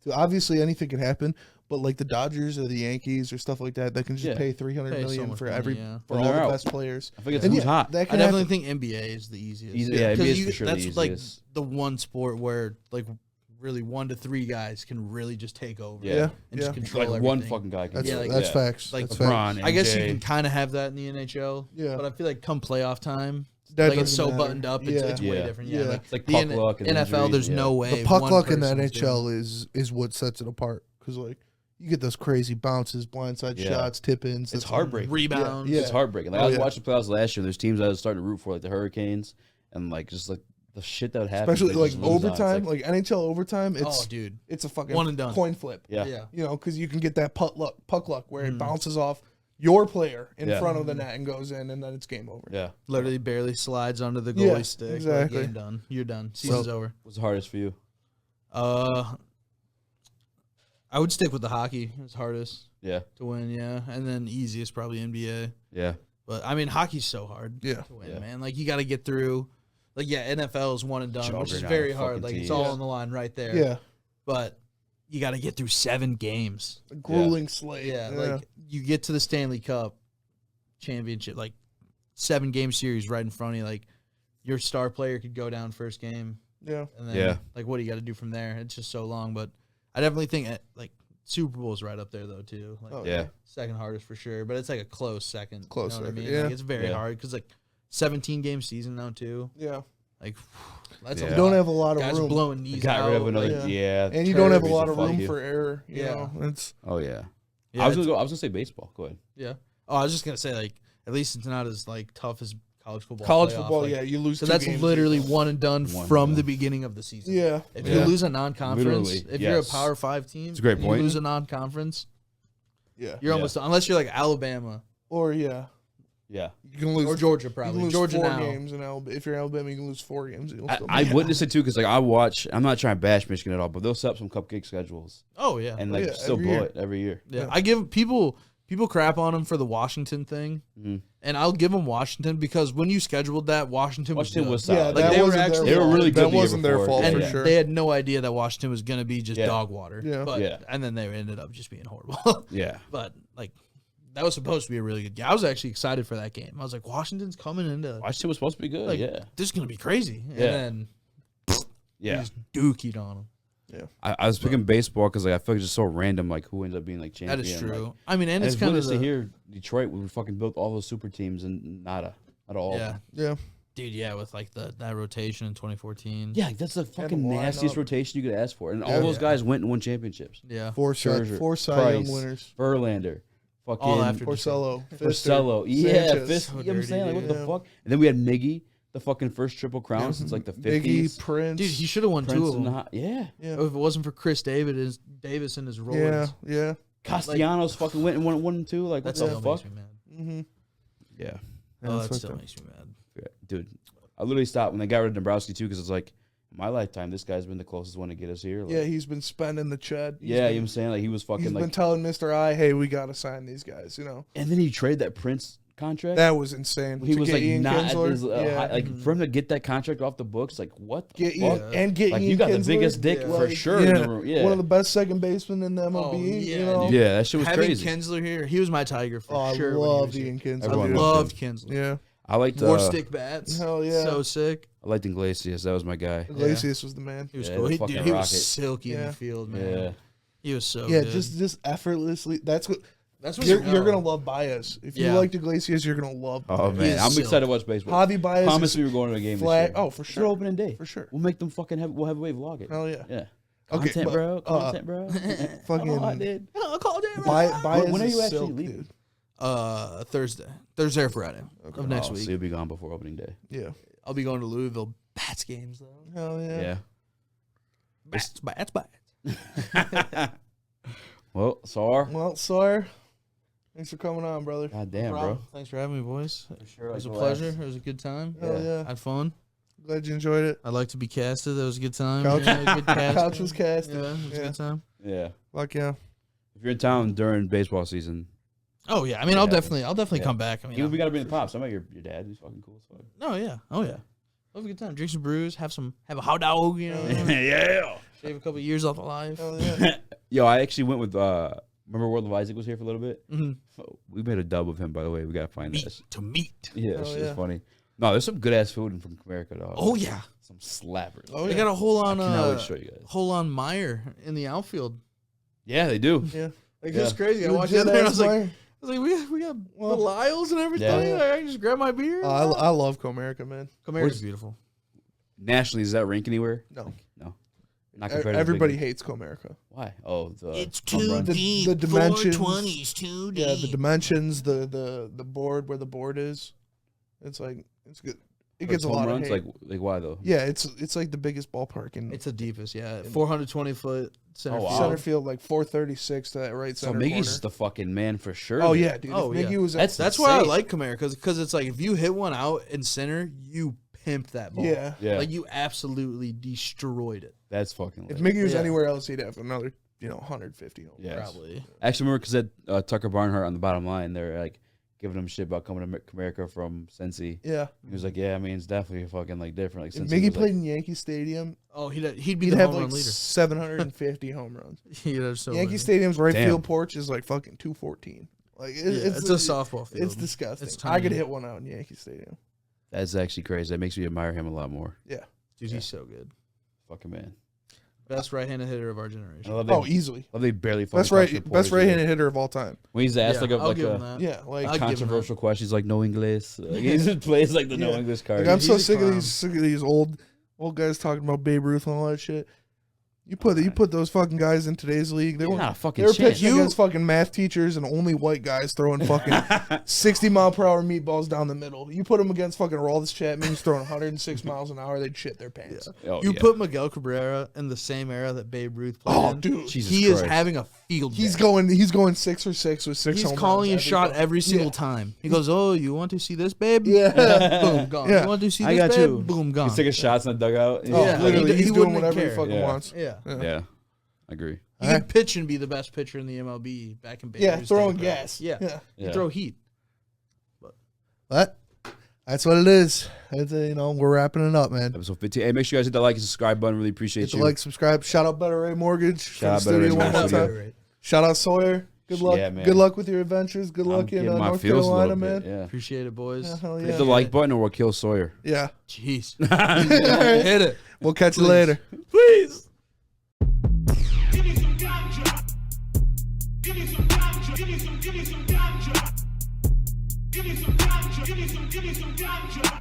to obviously anything can happen, but like the Dodgers or the Yankees or stuff like that can just pay $300 Pay so million much for money, for And all they're the out. best players. I think it's And who's hot. That I can definitely happen. think NBA is the easiest. Yeah, NBA is for sure the That's like easiest. the one sport where like really 1 to 3 guys can really just take over. Yeah. And just control Like everything. one fucking guy can That's, do it. that's Yeah. facts. Like that's LeBron, facts. I guess you MJ. can kind of have that in the NHL. Yeah. But I feel like come playoff time, That like it's doesn't so matter. buttoned up, it's way Yeah. different. Yeah. Yeah, like It's like the puck luck and NFL, injuries, there's yeah. no way The puck one luck in the person's doing NHL is what sets it apart. Because like you get those crazy bounces, blindside Yeah. shots, tip-ins. It's that's- heartbreaking. rebounds. Yeah. It's heartbreaking. Like Oh, I was yeah. watching the playoffs last year, and there's teams I was starting to root for, like the Hurricanes, and like just like the shit that would happen. Especially they like just lose on. It's overtime, like NHL overtime. Oh, It's dude, it's a fucking One and done. coin flip. yeah. Because you can get that puck luck where it bounces off your player in Yeah. front of the net and goes in, and then it's game over. Yeah. literally barely slides onto the Yeah, goalie stick. Like, exactly. game done. You're done. Season's over. What's the hardest for you? I would stick with the hockey. It's hardest Yeah. to win, yeah, and then easiest probably NBA. Yeah. But I mean, hockey's so hard Yeah. to win, Yeah. man. Like you got to get through. Like NFL is one and done, which is Juggernaut very of hard. fucking Like it's teams. all Yeah. on the line right there. Yeah, But you got to get through 7 games. a grueling slate. Yeah, like you get to the Stanley Cup championship, like 7-game series right in front of you. Like your star player could go down first game, yeah. and then Yeah. like what do you got to do from there? It's just so long. But I definitely think like Super Bowl is right up there though too. Like Oh, Yeah. second hardest for sure, but it's like a close second. Close you know what I second, mean? yeah. Like it's very Yeah. hard because like 17-game season now too. Yeah. Like that's Yeah. a You lot. don't have a lot of Guys room, blowing knees Got out. rid of another. like, Yeah. and you don't have a Terry lot of fuck room you. for error. You Yeah. know, it's Oh yeah. Yeah, I was it's- gonna say baseball. Go ahead. Yeah. Oh, I was just gonna say like at least it's not as like tough as college football. college playoff. football. Like, Yeah, you lose. So 2 that's games. literally one and done One from and the done. beginning of the season. Yeah, If Yeah. you lose a non-conference, Literally, if you're a yes. Power 5 team, It's a great and point. You lose a non-conference, yeah. you're Yeah. almost unless you're like Alabama Or yeah, Yeah. you can lose or Georgia You probably. can lose Georgia 4 now. games in Alabama. If you're Alabama, you can lose 4 games. You'll still I be- witnessed it too because like I watch. I'm not trying to bash Michigan at all, but they'll set up some cupcake schedules Oh yeah. and like yeah, still every blow year. it every year. Yeah, I give people crap on them for the Washington thing, Mhm. and I'll give them Washington because when you scheduled that, Washington was Washington good. was solid. Yeah, Like, that they were wasn't their actually- They were fault. really good That the year wasn't their before. fault and for Yeah. sure. they had no idea that Washington was going to be just Yeah. dog water. Yeah. But, Yeah. and then they ended up just being horrible. Yeah. But like that was supposed to be a really good game. I was actually excited for that game. I was like, Washington's coming into Washington was supposed to be good. like yeah. this is going to be crazy. And Yeah. then Yeah. they just dookied on them. I was picking baseball because like I feel like it's just so random like who ends up being like champion. That is true. Like, I mean, and and it's it's kind good of to hear Detroit. We fucking built all those super teams and nada at all. yeah, Yeah, dude, yeah, with like that rotation in 2014. Yeah, that's the fucking lineup. nastiest rotation you could ask for, and Yeah. all those Yeah. guys went and won championships. Yeah. 4 Scherzer, Cy Young Price, winners. Verlander, fucking All after Porcello, Porcello, yeah, Sanchez. Fisk, So you know what I'm saying? Like, what dirty, the dude. fuck? And then we had Miggy, the fucking first triple crown since like the 50s. Biggie, Prince. Dude, he should have won Prince 2 of and them. yeah. yeah, If it wasn't for Chris Davis and his rollers. yeah, yeah. Castellanos fucking went and won 1 and 2. Like, That what still the makes fuck? me mad. Mm-hmm. Yeah. Oh, that's that still fucked up. makes me mad. Yeah, dude. I literally stopped when they got rid of Dombrowski too because it's like, in my lifetime, this guy's been the closest one to get us here. Like, Yeah, he's been spending the chud. yeah, you know what I'm saying? Like, he was He's fucking been like. telling Mr. I, hey, we got to sign these guys, you know. And then he traded that Prince contract. That was insane. He was like Ian not at Kinsler. his, like for him to get that contract off the books. Like what? The fuck? Get like Ian you got Kinsler, the biggest dick for sure. In the room. Yeah, one of the best second basemen in the MLB. Oh, yeah, you know? Yeah, that shit was Having crazy. Kinsler here, he was my Tiger for sure. I loved Ian Kinsler. Everyone I loved Kinsler. Yeah. I liked More stick bats. Hell yeah. So sick. I liked Iglesias. That was my guy. Iglesias was the man. He was Yeah, cool. the He, fucking dude, he was rocket. silky in the field, man. Yeah. He was so Yeah, good. just effortlessly. That's what you're gonna love Baez. If you liked Iglesias, you're gonna love. Oh Baez. man, I'm excited to watch baseball. Javi Baez. Promise me we're going to a game this year. Oh, for sure. For opening day. For sure. We'll make them fucking we'll have a wave vlog it. Hell yeah. Yeah. Okay, Content, bro. Content, bro. Fucking. Oh, I did. Baez When are you is actually silk, leaving? dude. Thursday or Friday of next week. So you'll be gone before opening day. Yeah. I'll be going to Louisville Bats games though. Hell yeah. Yeah. Bats. Well, Sawyer. Well, Sawyer, thanks for coming on, brother. God damn, bro. Thanks for having me, boys. Sure, It was a pleasure. It was a good time. Hell yeah. Had fun. Glad you enjoyed it. I'd like to be casted. That was a good time. Couch- Yeah, good casting. Couch was casted. Yeah, it was a good time. Yeah. Fuck yeah. If you're in town during baseball season, Oh yeah. I mean, I'll definitely come back. I mean, we got to bring the pops. I met your dad. He's fucking cool as fuck. oh yeah. Have a good time. Drink some brews. Have a hot dog. You know. Yeah. Shave a couple years off of life. Hell yeah. Yo, I actually went with remember World of Isaac was here for a little bit? Mm-hmm. We made a dub of him, by the way. We got to find that. Meat to meat. Yeah, Hell that shit's yeah. funny. No, there's some good ass food from America, dog. Oh yeah. Some slappers. Oh They yeah. got a hole on I cannot wait to show you guys. hole on Meyer in the outfield. Yeah, they do. Yeah. Like Yeah. it's crazy. I watched Legit it there and I ass was like, Meyer. we got the Lyles and everything. Yeah. Like, I just grab my beer. I love Comerica, man. Comerica's beautiful. Nationally, does that rank anywhere? No. No. Not compared to Everybody big- hates Comerica. Why? Oh, the It's home too runs. deep. The dimensions. 420's too deep. Yeah, the dimensions, the board where the board is. It's like it's good. It Like gets a home lot runs. of hate. Like why though? Yeah, it's like the biggest ballpark in It's the deepest, yeah. 420-foot center Oh, wow. field. center field, like 436 to that right So center Miggy's corner. is the fucking man for sure. Oh then. yeah, dude. Oh, If Miggy yeah. was That's why I insane. like Comerica because it's like if you hit one out in center, you pimped that ball. yeah. Yeah. Like you absolutely destroyed it. That's fucking. If lit. Miggy was Yeah. anywhere else, he'd have another 150 home. Yes. Probably. Actually, remember because Tucker Barnhart on the bottom line, they're like giving him shit about coming to America from Cincy. Yeah. He was like, "Yeah, I mean, it's definitely fucking like different." Like If Cincy Miggy was, played in Yankee Stadium, Oh, he'd be he'd the have home like run leader. 750 home runs. He'd have so Yankee many. Stadium's right Damn. field porch is like fucking 214. Like Yeah, it's a softball field. It's disgusting. It's I could tiny. hit one out in Yankee Stadium. That's actually crazy. That makes me admire him a lot more. Yeah. Dude, he's so good. Fucking man. Best right-handed hitter of our I generation. love Oh, they, easily. love they barely fucking Best talk to right reporters best either. right-handed hitter of all time. When he's asked like I'll a give him that. Yeah, like I'll give him controversial questions like no English. Like, he just plays like the no Yeah. English card. Like, I'm so He's a sick of clown. these old guys talking about Babe Ruth and all that shit. You put those fucking guys in today's league. They Not a were fucking they were chance. pitching against fucking math teachers and only white guys throwing fucking 60-mile-per-hour meatballs down the middle. You put them against fucking Aroldis Chapman, who's throwing 106 miles an hour, they'd shit their pants. Oh, You yeah. put Miguel Cabrera in the same era that Babe Ruth played Oh, in. dude, Jesus he is Christ. having a field day. he's going 6 for 6 with 6 He's home calling a runs shot fucking- every single Yeah. time. He goes, "Oh, you want to see this, babe? Yeah. Boom, gone. Yeah. You want to see I this, got babe? you. Boom, gone." He's taking shots in the dugout. Oh, Yeah, literally, he he's doing wouldn't whatever he care. fucking Yeah. wants. Yeah. Yeah, I agree. You could pitch and be the best pitcher in the MLB back in Babe Yeah, Ruth's throwing day. gas. Yeah. Yeah. You throw heat. But that's what it is. It's, we're wrapping it up, man. Episode 15. Hey, make sure you guys hit that like and subscribe button. Really appreciate Hit the you. like, subscribe. Shout out Better Ray Mortgage. Shout from out the Better Ray studio one more Mortgage. time. Shout out Sawyer. Good luck. Yeah, man. Good luck with your adventures. Good luck in getting my North feels a Carolina, little man. bit, Yeah. Appreciate it, boys. Yeah, hell yeah. Hit the like button or we'll kill Sawyer. Yeah. Jeez. Hit Hit it. We'll catch you Please. later. Please. Give me some ganja. Give me some ganja. Give me some ganja. Give me some ganja. Give me some ganja. Give me some ganja. Give me some ganja.